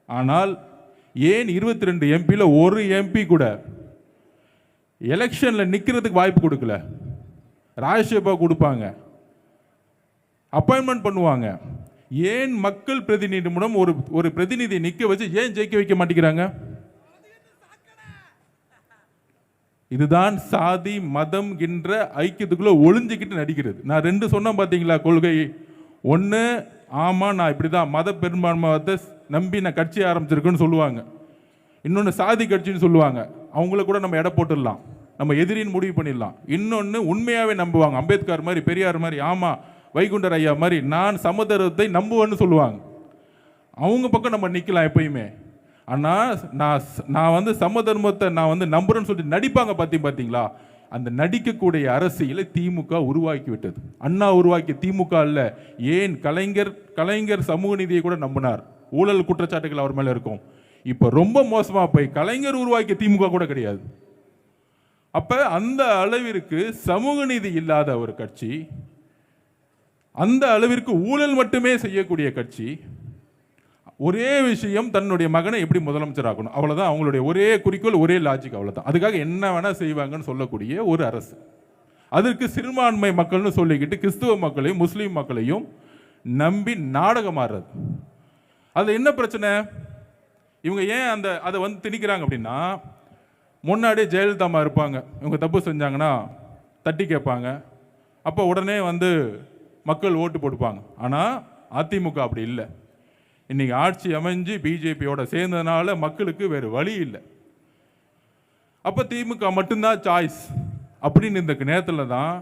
[SPEAKER 4] ஆனால் ஏன் 22 எம்பியில் ஒரு எம்பி கூட எலெக்ஷனில் நிற்கிறதுக்கு வாய்ப்பு கொடுக்கல? ராஜ்யசபா கொடுப்பாங்க, அப்பாயின்மெண்ட் பண்ணுவாங்க. ஏன் மக்கள் பிரதிநிதி மூலம் ஒரு பிரதிநிதியை நிற்க வச்சு ஏன் ஜெயிக்க வைக்க மாட்டேங்கிறாங்க? இதுதான் சாதி மதம் என்ற ஐக்கியத்துக்குள்ள ஒளிஞ்சிக்கிட்டு நடிக்கிறது. நான் 2 சொன்னேன் பார்த்தீங்களா கொள்கை. ஒன்று, ஆமாம் நான் இப்படி தான் மத பெரும்பான்மையை நம்பி நான் கட்சி ஆரம்பிச்சிருக்கேன்னு சொல்லுவாங்க. இன்னொன்று சாதி கட்சின்னு சொல்லுவாங்க, அவங்கள கூட நம்ம எடை போட்டுடலாம், நம்ம எதிரின்னு முடிவு பண்ணிடலாம். இன்னொன்று உண்மையாகவே நம்புவாங்க, அம்பேத்கர் மாதிரி பெரியார் மாதிரி, ஆமாம் வைகுண்டர் ஐயா மாதிரி நான் சமதர்மத்தை நம்புவேன்னு சொல்லுவாங்க. அவங்க பக்கம் நம்ம நிற்கலாம் எப்பயுமே. ஆனால் நான் சமதர்மத்தை நான் நம்புறேன்னு சொல்லிட்டு நடிப்பாங்க பார்த்தீங்களா? அந்த நடிக்கக்கூடிய அரசியலை திமுக உருவாக்கி விட்டது. அண்ணா உருவாக்கிய திமுக அல்ல. ஏன் கலைஞர் சமூக நீதியை கூட நம்பினார். ஊழல் குற்றச்சாட்டுகள் அவர் மேலே இருக்கும். இப்போ ரொம்ப மோசமாக போய் கலைஞர் உருவாக்கிய திமுக கூட கிடையாது. அப்போ அந்த அளவிற்கு சமூக நீதி இல்லாத ஒரு கட்சி, அந்த அளவிற்கு ஊழல் மட்டுமே செய்யக்கூடிய கட்சி, ஒரே விஷயம் தன்னுடைய மகனை எப்படி முதலமைச்சர் ஆகணும், அவ்வளோதான் அவங்களுடைய ஒரே குறிக்கோள், ஒரே லாஜிக், அவ்வளோதான். அதுக்காக என்ன வேணால் செய்வாங்கன்னு சொல்லக்கூடிய ஒரு அரசு. அதற்கு சிறுபான்மை மக்கள்னு சொல்லிக்கிட்டு கிறிஸ்துவ மக்களையும் முஸ்லீம் மக்களையும் நம்பி நாடகம் ஆடுறது. அது என்ன பிரச்சனை? இவங்க ஏன் அதை வந்து திணிக்கிறாங்க அப்படின்னா, முன்னாடியே ஜெயலலிதா அம்மா இருப்பாங்க, இவங்க தப்பு செஞ்சாங்கன்னா தட்டி கேட்பாங்க, அப்போ உடனே வந்து மக்கள் ஓட்டு போட்டுப்பாங்க. ஆனால் அதிமுக அப்படி இல்லை. இன்னைக்கு ஆட்சி அமைஞ்சு பிஜேபியோட சேர்ந்ததுனால மக்களுக்கு வேறு வழி இல்லை. அப்போ திமுக மட்டும்தான் சாய்ஸ் அப்படின்னு இந்த நேரத்தில் தான்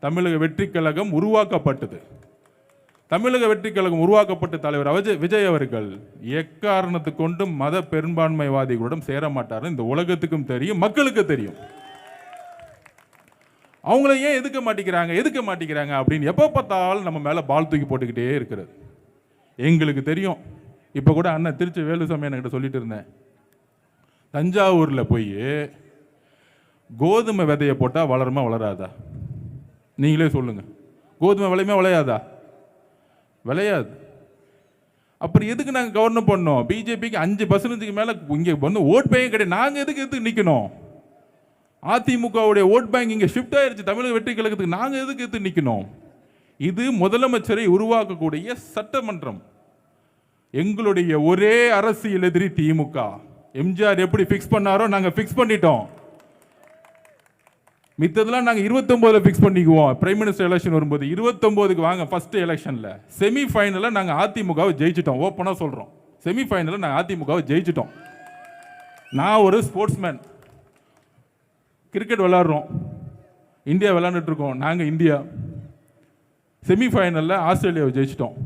[SPEAKER 4] தமிழக வெற்றி கழகம் உருவாக்கப்பட்டது. தமிழக வெற்றி கழகம் உருவாக்கப்பட்ட தலைவர் விஜய் அவர்கள் எக்காரணத்து கொண்டும் மத பெரும்பான்மைவாதிகளுடன் சேர மாட்டார். இந்த உலகத்துக்கும் தெரியும், மக்களுக்கு தெரியும். அவங்கள ஏன் எதுக்க மாட்டேங்கிறாங்க அப்படின்னு எப்போ பார்த்தாலும் நம்ம மேலே பால் தூக்கி போட்டுக்கிட்டே இருக்கிறது எங்களுக்கு தெரியும். இப்போ கூட அண்ணன் திருச்சி வேலுசாமி என்கிட்ட சொல்லிட்டு இருந்தேன், தஞ்சாவூரில் போய் கோதுமை விதையை போட்டால் வளருமா வளராதா? நீங்களே சொல்லுங்க. கோதுமை விளையுமா விளையாதா? விளையாது. அப்புறம் எதுக்கு நாங்கள் கவர்னர் பண்ணோம்? பிஜேபிக்கு 5% மேலே இங்கே வந்து ஓட் பேங்க் கிடையாது. நாங்கள் எதுக்கு நிற்கணும்? அதிமுகவுடைய ஓட் பேங்க் இங்கே ஷிஃப்ட் ஆயிருச்சு தமிழக வெற்றி கழகத்துக்கு. நாங்கள் எதுக்கு நிற்கணும்? இது முதலமைச்சரை உருவாக்கக்கூடிய சட்டமன்றம். எங்களுடைய ஒரே அரசியல் எதிரி திமுக. எம்ஜிஆர் எப்படி ஃபிக்ஸ் பண்ணாரோ நாங்கள் ஃபிக்ஸ் பண்ணிட்டோம். மித்ததெல்லாம் நாங்கள் 29 ஃபிக்ஸ் பண்ணிக்குவோம். பிரைம் மினிஸ்டர் எலெக்ஷன் வரும்போது 29க்கு வாங்க. ஃபர்ஸ்ட் எலெக்ஷனில் செமிஃபைனலில் நாங்கள் அதிமுகவை ஜெயிச்சிட்டோம். ஓப்பனாக சொல்கிறோம், செமிஃபைனலில் நாங்கள் அதிமுகவை ஜெயிச்சிட்டோம். நான் ஒரு ஸ்போர்ட்ஸ்மேன், கிரிக்கெட் விளாட்றோம், இந்தியா விளாண்டுட்டு இருக்கோம். நாங்கள் இந்தியா செமிஃபைனலில் ஆஸ்திரேலியாவை ஜெயிச்சிட்டோம்.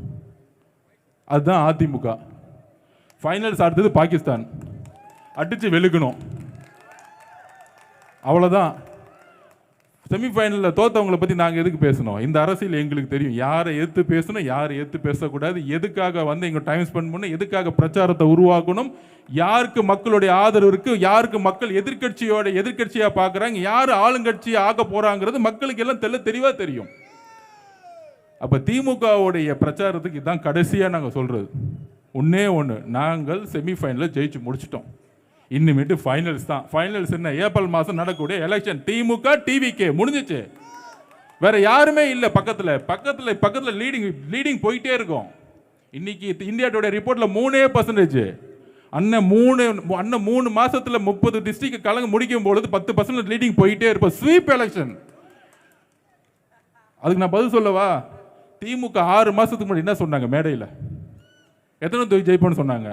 [SPEAKER 4] அதுதான் அதிமுக. ஃபைனல்ஸ் அடுத்தது பாகிஸ்தான், அடித்து வெளுக்கணும், அவ்வளோதான். செமிஃபைனலில் தோத்தவங்களை பற்றி நாங்கள் எதுக்கு பேசணும்? இந்த அரசியல் எங்களுக்கு தெரியும், யாரை எதிர்த்து பேசணும், யாரை எதிர்த்து பேசக்கூடாது, எதுக்காக வந்து எங்கள் டைம் ஸ்பெண்ட் பண்ணணும், எதுக்காக பிரச்சாரத்தை உருவாக்கணும், யாருக்கு மக்களுடைய ஆதரவு இருக்குது, யாருக்கு மக்கள் எதிர்கட்சியாக பார்க்குறாங்க, யார் ஆளுங்கட்சியாக ஆக போகிறாங்கிறது மக்களுக்கு எல்லாம் தெளிவாக தெரியும். அப்போ திமுகவுடைய பிரச்சாரத்துக்கு இதுதான் கடைசியாக நாங்கள் சொல்கிறது. ஒன்றே ஒன்று, நாங்கள் செமிஃபைனலில் ஜெயிச்சு முடிச்சிட்டோம். இன்னுமேட்டு ஃபைனல்ஸ் தான். ஃபைனல்ஸ் என்ன? ஏப்ரல் மாதம் நடக்கக்கூடிய எலெக்ஷன். திமுக டிவிகே முடிஞ்சிச்சு, வேற யாருமே இல்லை. பக்கத்தில் லீடிங் போயிட்டே இருக்கும். இன்னைக்கு இந்தியா டுடே ரிப்போர்ட்ல 3%. அண்ணன் 3 மாசத்துல 30 டிஸ்ட்ரிக்ட் கலங்க முடிக்கும் பொழுது 10% லீடிங் போயிட்டே இருப்போம். Sweep election. அதுக்கு நான் பதில் சொல்லவா? திமுக 6 மாசத்துக்கு முன்னாடி என்ன சொன்னாங்க மேடையில்? எத்தனை தொகுதி ஜெயிப்போன்னு சொன்னாங்க?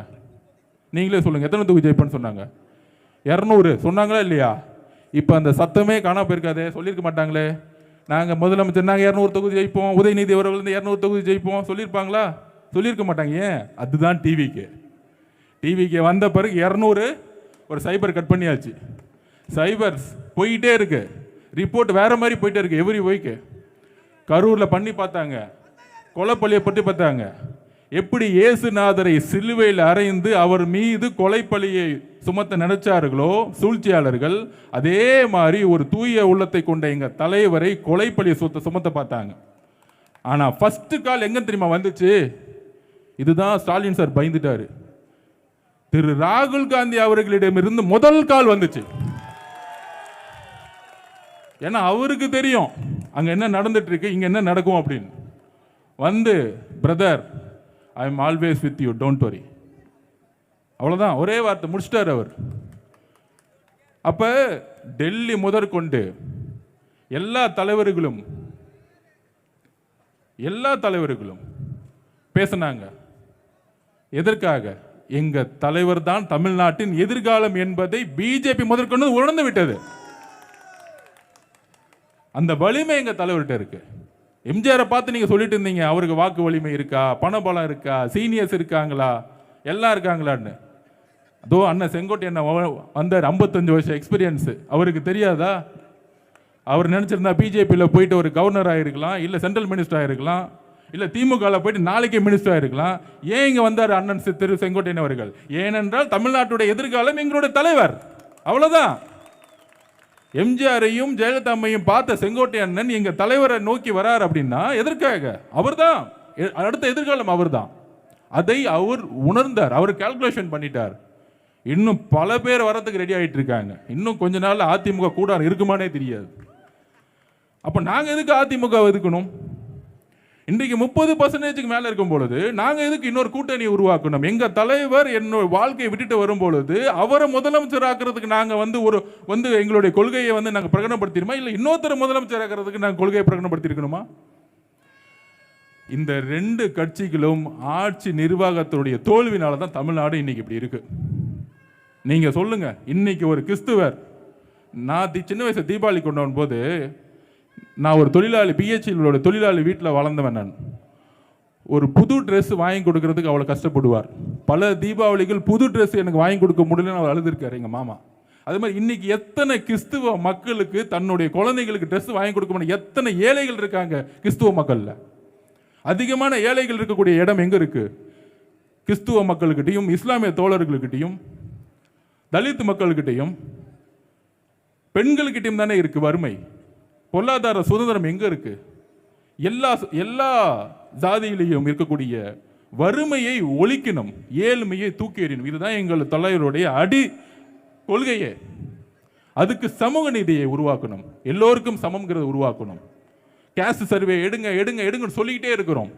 [SPEAKER 4] நீங்களே சொல்லுங்க, எத்தனை தொகுதி ஜெயிப்போன்னு சொன்னாங்க? 200 சொன்னாங்களா இல்லையா? இப்போ அந்த சத்தமே காணாம போயிருக்காதே, சொல்லியிருக்க மாட்டாங்களே. நாங்கள் முதலமைச்சர் நாங்கள் 200 தொகுதி ஜெயிப்போம், உதயநிதி அவர்கள் 200 தொகுதி ஜெயிப்போம் சொல்லியிருப்பாங்களா? சொல்லியிருக்க மாட்டாங்க. ஏன்? அதுதான் டிவிக்கு வந்த பிறகு 200 ஒரு சைபர் கட் பண்ணியாச்சு. சைபர்ஸ் போயிட்டே இருக்கு, ரிப்போர்ட் வேற மாதிரி போயிட்டே இருக்கு. எவ்ரி வீக் கரூரில் பண்ணி பார்த்தாங்க, கொலைப்பள்ளியை பற்றி பார்த்தாங்க. எப்படி இயேசுநாதரை சிலுவையில் அறைந்து அவர் மீது கொலைப்பழியை சுமத்த நினைச்சார்களோ சூழ்ச்சியாளர்கள், அதே மாதிரி ஒரு தூய உள்ளத்தை கொண்ட எங்க தலைவரை கொலைப்பழியை சுமத்த பார்த்தாங்க. ஆனா ஃபர்ஸ்ட் கால் எங்க தெரியுமா வந்துச்சு? இதுதான் ஸ்டாலின் சார் பயந்துட்டாரு. திரு ராகுல் காந்தி அவர்களிடமிருந்து முதல் கால் வந்துச்சு. ஏன்னா அவருக்கு தெரியும் அங்க என்ன நடந்துட்டு இருக்கு, இங்க என்ன நடக்கும் அப்படின்னு. வந்து, brother, I am always with you, don't worry. அவ்வளோதான், ஒரே வார்த்தை முடிச்சிட்டார் அவர். அப்போ டெல்லி முதற்கொண்டு எல்லா தலைவர்களும் பேசினாங்க. எதற்காக? எங்க தலைவர் தான் தமிழ்நாட்டின் எதிர்காலம் என்பதை பிஜேபி முதற்கொண்டு உணர்ந்து விட்டது. அந்த வலிமை எங்க தலைவர்கிட்ட இருக்கு. எம்ஜிஆரை பார்த்து நீங்க சொல்லிட்டு இருந்தீங்க, அவருக்கு வாக்கு வலிமை இருக்கா, பணபலம் இருக்கா, சீனியர்ஸ் இருக்காங்களா, எல்லாம் இருக்காங்களான்னு. அதோ அண்ணன் செங்கோட்டையன் வந்தார், 55 வருஷம் எக்ஸ்பீரியன்ஸ். அவருக்கு தெரியாதா? அவர் நினைச்சிருந்தா பிஜேபியில் போயிட்டு ஒரு கவர்னர் ஆயிருக்கலாம், இல்லை சென்ட்ரல் மினிஸ்டர் ஆயிருக்கலாம், இல்லை திமுகவில் போயிட்டு நாளைக்கே மினிஸ்டர் ஆயிருக்கலாம். ஏன் இங்கே வந்தார் அண்ணன் திரு செங்கோட்டையன் அவர்கள்? ஏனென்றால் தமிழ்நாட்டுடைய எதிர்காலம் எங்களுடைய தலைவர். அவ்வளோதான். எம்ஜிஆரையும் ஜெயலலிதாமையும் பார்த்த செங்கோட்டையன் எங்க தலைவரை நோக்கி வரார் அப்படின்னா எதற்காக? அவர்தான் அடுத்த எதிர்காலம், அவர்தான். அதை அவர் உணர்ந்தார், அவர் கால்குலேஷன் பண்ணிட்டார். இன்னும் பல பேர் வரதுக்கு ரெடி ஆகிட்டு இருக்காங்க. இன்னும் கொஞ்ச நாள் அதிமுக கூட இருக்குமானே தெரியாது. அப்போ நாங்கள் எதுக்கு அதிமுக எதுக்கணும்? இன்றைக்கு 30% மேலே இருக்கும் பொழுது நாங்கள் எதுக்கு இன்னொரு கூட்டணியை உருவாக்கணும்? எங்கள் தலைவர் என்னோட வாழ்க்கையை விட்டுட்டு வரும் பொழுது அவரை முதலமைச்சர் ஆக்கிறதுக்கு நாங்கள் வந்து எங்களுடைய கொள்கையை நாங்கள் பிரகடனப்படுத்திடுமா, இல்லை இன்னொருத்தர் முதலமைச்சர் ஆக்கிறதுக்கு நாங்கள் கொள்கையை பிரகடனப்படுத்திருக்கணுமா? இந்த 2 கட்சிகளும் ஆட்சி நிர்வாகத்துடைய தோல்வினால தான் தமிழ்நாடு இன்னைக்கு இப்படி இருக்கு. நீங்க சொல்லுங்க, இன்னைக்கு ஒரு கிறிஸ்துவர், நான் சின்ன வயசு தீபாவளி கொண்டாடும் போது நான் ஒரு தொழிலாளி, பிஹெச்இலோட தொழிலாளி வீட்டில் வளர்ந்தவன். நான் ஒரு புது ட்ரெஸ் வாங்கி கொடுக்கறதுக்கு அவ்வளோ கஷ்டப்படுவார். பல தீபாவளிகள் புது ட்ரெஸ் எனக்கு வாங்கி கொடுக்க முடியலன்னு அவர் அழுதுருக்காரு எங்கள் மாமா. அது மாதிரி இன்னைக்கு எத்தனை கிறிஸ்துவ மக்களுக்கு தன்னுடைய குழந்தைகளுக்கு ட்ரெஸ் வாங்கி கொடுக்க முடியும்? எத்தனை ஏழைகள் இருக்காங்க கிறிஸ்துவ மக்களில்? அதிகமான ஏழைகள் இருக்கக்கூடிய இடம் எங்கே இருக்கு? கிறிஸ்துவ மக்கள்கிட்டையும் இஸ்லாமிய தோழர்கள்கிட்டையும் தலித் மக்கள்கிட்டையும் பெண்கள்கிட்டையும் தானே இருக்கு வறுமை. பொருளாதார சுதந்திரம் எங்க இருக்கு? எல்லா ஜாதியிலையும் இருக்கக்கூடிய வறுமையை ஒழிக்கணும், ஏழ்மையை தூக்கி எறியணும். இதுதான் எங்கள் தலைவருடைய அடி கொள்கையே. அதுக்கு சமூக நீதியை உருவாக்கணும், எல்லோருக்கும் சமம்ங்கிறத உருவாக்கணும். கேஸ்ட் சர்வே எடுங்க எடுங்க எடுங்கன்னு சொல்லிக்கிட்டே இருக்கிறோம்.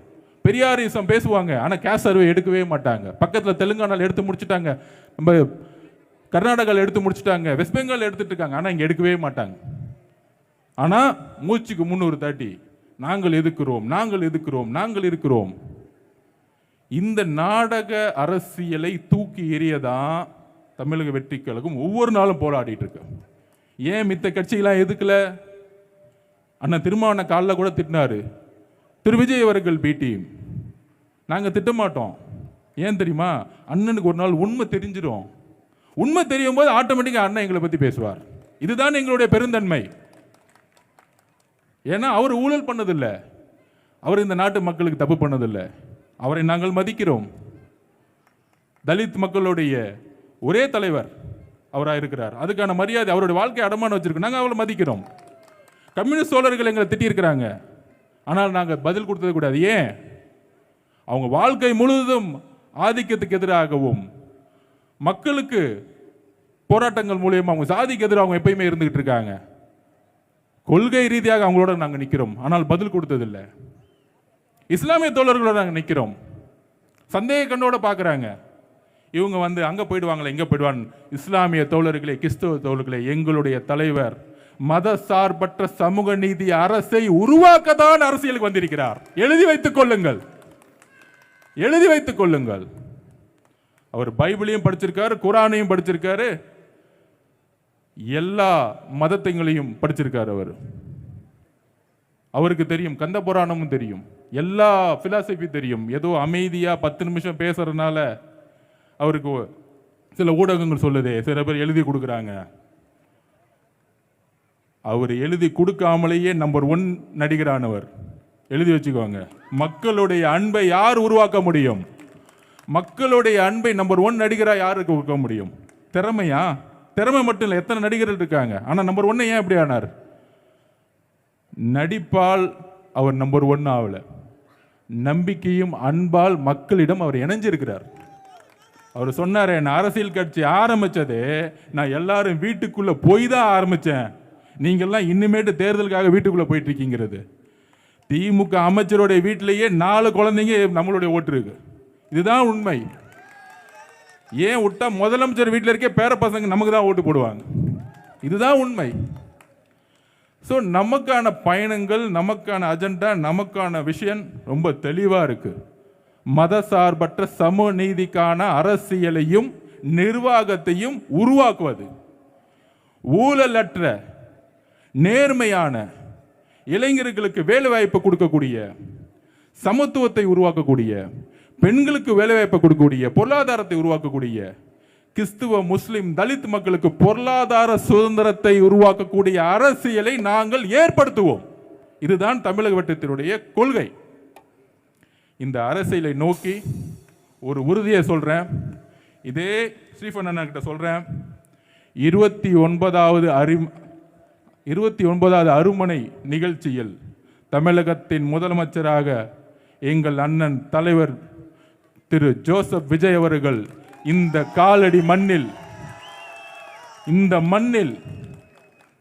[SPEAKER 4] பெரியாரிசம் பேசுவாங்க, ஆனால் கேஸ்ட் சர்வே எடுக்கவே மாட்டாங்க. பக்கத்தில் தெலுங்கானாவில் எடுத்து முடிச்சுட்டாங்க, நம்ம கர்நாடகாவில் எடுத்து முடிச்சுட்டாங்க, வெஸ்ட் பெங்கால் எடுத்துட்டு இருக்காங்க, ஆனால் இங்கே எடுக்கவே மாட்டாங்க. ஆனால் மூச்சுக்கு 300 தாட்டி நாங்கள் எதுக்குறோம், நாங்கள் எதுக்குறோம், நாங்கள் இருக்கிறோம். இந்த நாடக அரசியலை தூக்கி எறியதான் தமிழக வெற்றி கழகம் ஒவ்வொரு நாளும் போராடிட்டு இருக்கு. ஏன் மித்த கட்சியெல்லாம் எதுக்கல? அண்ணன் திருமாவளவன் காலில் கூட திட்டினாரு. திரு விஜய் அவர்கள் பேட்டி, நாங்கள் திட்டமாட்டோம். ஏன் தெரியுமா? அண்ணனுக்கு ஒரு நாள் உண்மை தெரிஞ்சிடும். உண்மை தெரியும் போது ஆட்டோமேட்டிக்காக அண்ணன் எங்களை பற்றி பேசுவார். இதுதான் எங்களுடைய பெருந்தன்மை. ஏன்னா அவர் ஊழல் பண்ணதில்லை, அவர் இந்த நாட்டு மக்களுக்கு தப்பு பண்ணதில்லை. அவரை நாங்கள் மதிக்கிறோம். தலித் மக்களுடைய ஒரே தலைவர் அவராக இருக்கிறார். அதுக்கான மரியாதை, அவருடைய வாழ்க்கை அடமானம் வச்சிருக்கோம். நாங்கள் அவரை மதிக்கிறோம். கம்யூனிஸ்ட் தோழர்கள் எங்களை திட்டியிருக்கிறாங்க, ஆனால் நாங்கள் பதில் கொடுத்தது கூடாது. ஏன்? அவங்க வாழ்க்கை முழுவதும் ஆதிக்கத்துக்கு எதிராகவும் மக்களுக்கு போராட்டங்கள் மூலியமாக அவங்க சாதிக்கு எதிராக அவங்க எப்பயுமே இருந்துகிட்டு இருக்காங்க. கொள்கை ரீதியாக அவங்களோட நாங்கள் நிற்கிறோம், ஆனால் பதில் கொடுத்ததில்லை. இஸ்லாமிய தோழர்களோட நாங்கள் நிற்கிறோம், சந்தேக கண்ணோட பார்க்குறாங்க. இவங்க அங்கே போயிடுவாங்களே இங்கே போயிடுவாங்க. இஸ்லாமிய தோழர்களே, கிறிஸ்தவ தோழர்களே, எங்களுடைய தலைவர் மத சார்பற்ற சமூக நீதி அரசை உருவாக்கத்தான் அரசியலுக்கு வந்திருக்கிறார். எழுதி வைத்துக் கொள்ளுங்கள், எழுதி வைத்துக் கொள்ளுங்கள். அவர் பைபிளையும் படிச்சிருக்காரு, குரானையும் படிச்சிருக்காரு, எல்லா மதத்தைங்களையும் படிச்சிருக்காரு. அவருக்கு தெரியும், கந்த புராணமும் தெரியும், எல்லா பிலாசபி தெரியும். ஏதோ அமைதியா 10 நிமிஷம் பேசுறதுனால அவருக்கு சில ஊடகங்கள் சொல்லுதே, சில பேர் எழுதி கொடுக்குறாங்க. அவர் எழுதி கொடுக்காமலேயே நம்பர் 1 நடிகரானவர். எழுதி வச்சுக்கோங்க. மக்களுடைய அன்பை யார் உருவாக்க முடியும்? மக்களுடைய அன்பை நம்பர் 1 நடிகராக யாருக்கு கொடுக்க முடியும்? திறமையா? திறமை மட்டும் இல்லை, எத்தனை நடிகர்கள் இருக்காங்க. ஆனால் நம்பர் 1 ஏன் எப்படி ஆனார்? நடிப்பால் அவர் நம்பர் 1 ஆகல, நம்பிக்கையும் அன்பால் மக்களிடம் அவர் இணைஞ்சிருக்கிறார். அவர் சொன்னார், நான் அரசியல் கட்சி ஆரம்பிச்சதே நான் எல்லாரும் வீட்டுக்குள்ள போய் தான் ஆரம்பிச்சேன், நீங்கள்லாம் இன்னுமேட்டு தேர்தலுக்காக வீட்டுக்குள்ள போயிட்டு இருக்கீங்கிறது. திமுக அமைச்சருடைய வீட்டிலேயே 4 குழந்தைங்க நம்மளுடைய ஓட்டு இருக்கு. இதுதான் உண்மை. ஏன் விட்டா முதலமைச்சர் வீட்டில் இருக்க பேர பசங்க நமக்கு தான் ஓட்டு போடுவாங்க. இதுதான் உண்மை. ஸோ நமக்கான பயணங்கள், நமக்கான அஜெண்டா, நமக்கான விஷயம் ரொம்ப தெளிவாக இருக்கு. மத சார்பற்ற சமூக நீதிக்கான அரசியலையும் நிர்வாகத்தையும் உருவாக்குவது, ஊழலற்ற நேர்மையான இளைஞர்களுக்கு வேலை வாய்ப்பு கொடுக்கக்கூடிய, சமத்துவத்தை உருவாக்கக்கூடிய, பெண்களுக்கு வேலைவாய்ப்பை கொடுக்கக்கூடிய, பொருளாதாரத்தை உருவாக்கக்கூடிய, கிறிஸ்துவ முஸ்லிம் தலித் மக்களுக்கு பொருளாதார சுதந்திரத்தை உருவாக்கக்கூடிய அரசியலை நாங்கள் ஏற்படுத்துவோம். இதுதான் தமிழக வெற்றித்தினுடைய கொள்கை. இந்த அரசியலை நோக்கி ஒரு உறுதியை சொல்றேன். இதே ஸ்ரீஃபன் அண்ணா கிட்ட சொல்றேன். 29வது அருமனை நிகழ்ச்சியில் தமிழகத்தின் முதலமைச்சராக எங்கள் அண்ணன் தலைவர் திரு ஜோசப் விஜய் அவர்கள் இந்த காலடி மண்ணில், இந்த மண்ணில்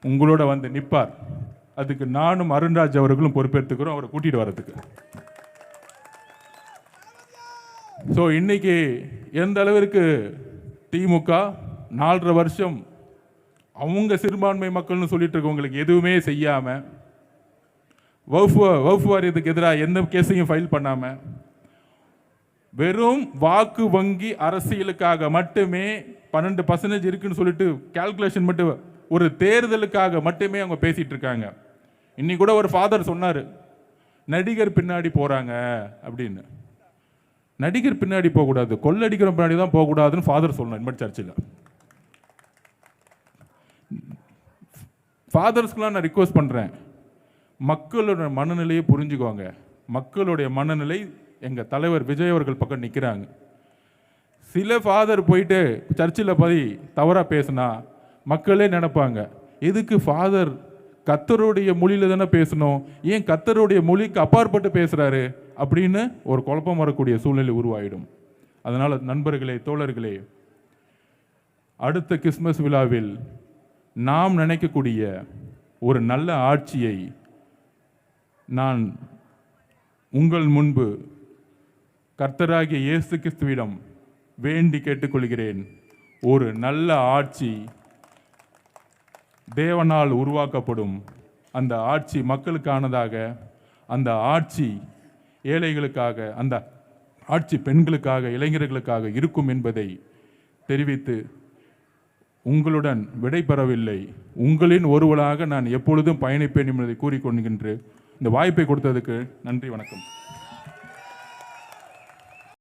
[SPEAKER 4] உங்களோட வந்து நிற்பார். அதுக்கு நானும் அருண்ராஜ் அவர்களும் பொறுப்பேற்றுக்கிறோம் அவரை கூட்டிட்டு வரதுக்கு. ஸோ இன்னைக்கு எந்த அளவிற்கு திமுக 4.5 வருஷம் அவங்க சிறுபான்மை மக்கள்னு சொல்லிட்டு இருக்கவங்களுக்கு எதுவுமே செய்யாம, வக்ஃப் வாரியத்துக்கு எதிராக எந்த கேஸையும் ஃபைல் பண்ணாம, வெறும் வாக்கு வங்கி அரசியலுக்காக மட்டுமே 12% இருக்குன்னு சொல்லிட்டு கால்குலேஷன் மட்டும் ஒரு தேர்தலுக்காக மட்டுமே அவங்க பேசிட்டு இருக்காங்க. இன்னைக்கு கூட ஒரு ஃபாதர் சொன்னார், நடிகர் பின்னாடி போறாங்க அப்படின்னு. நடிகர் பின்னாடி போகக்கூடாது, கொள்ளடிக்கிற பின்னாடி தான் போகக்கூடாதுன்னு ஃபாதர் சொல்லணும் இனிமேல் சர்ச்சில். ஃபாதர்ஸ்க்குலாம் நான் ரிக்வஸ்ட் பண்ணுறேன், மக்களோட மனநிலையை புரிஞ்சுக்கோங்க. மக்களுடைய மனநிலை எங்கள் தலைவர் விஜய் அவர்கள் பக்கம் நிற்கிறாங்க. சில ஃபாதர் போயிட்டு சர்ச்சில் போய் தவறாக பேசினா மக்களே நினைப்பாங்க, எதுக்கு ஃபாதர் கர்த்தருடைய மொழியில் தானே பேசணும், ஏன் கர்த்தருடைய மொழிக்கு அப்பாற்பட்டு பேசுகிறாரு அப்படின்னு ஒரு குழப்பம் வரக்கூடிய சூழ்நிலை உருவாயிடும். அதனால் நண்பர்களே, தோழர்களே, அடுத்த கிறிஸ்மஸ் விழாவில் நாம் நினைக்கக்கூடிய ஒரு நல்ல ஆட்சியை நான் உங்கள் முன்பு கர்த்தராகிய இயேசு கிறிஸ்துவிடம் வேண்டி கேட்டுக்கொள்கிறேன். ஒரு நல்ல ஆட்சி தேவனால் உருவாக்கப்படும். அந்த ஆட்சி மக்களுக்கானதாக, அந்த ஆட்சி ஏழைகளுக்காக, அந்த ஆட்சி பெண்களுக்காக, இளைஞர்களுக்காக இருக்கும் என்பதை தெரிவித்து உங்களுடன் விடைபெறவில்லை, உங்களின் ஒருவராக நான் எப்பொழுதும் பயணிப்பேன் என்பதை கூறிக்கொள்கின்ற இந்த வாய்ப்பை கொடுத்ததுக்கு நன்றி, வணக்கம்.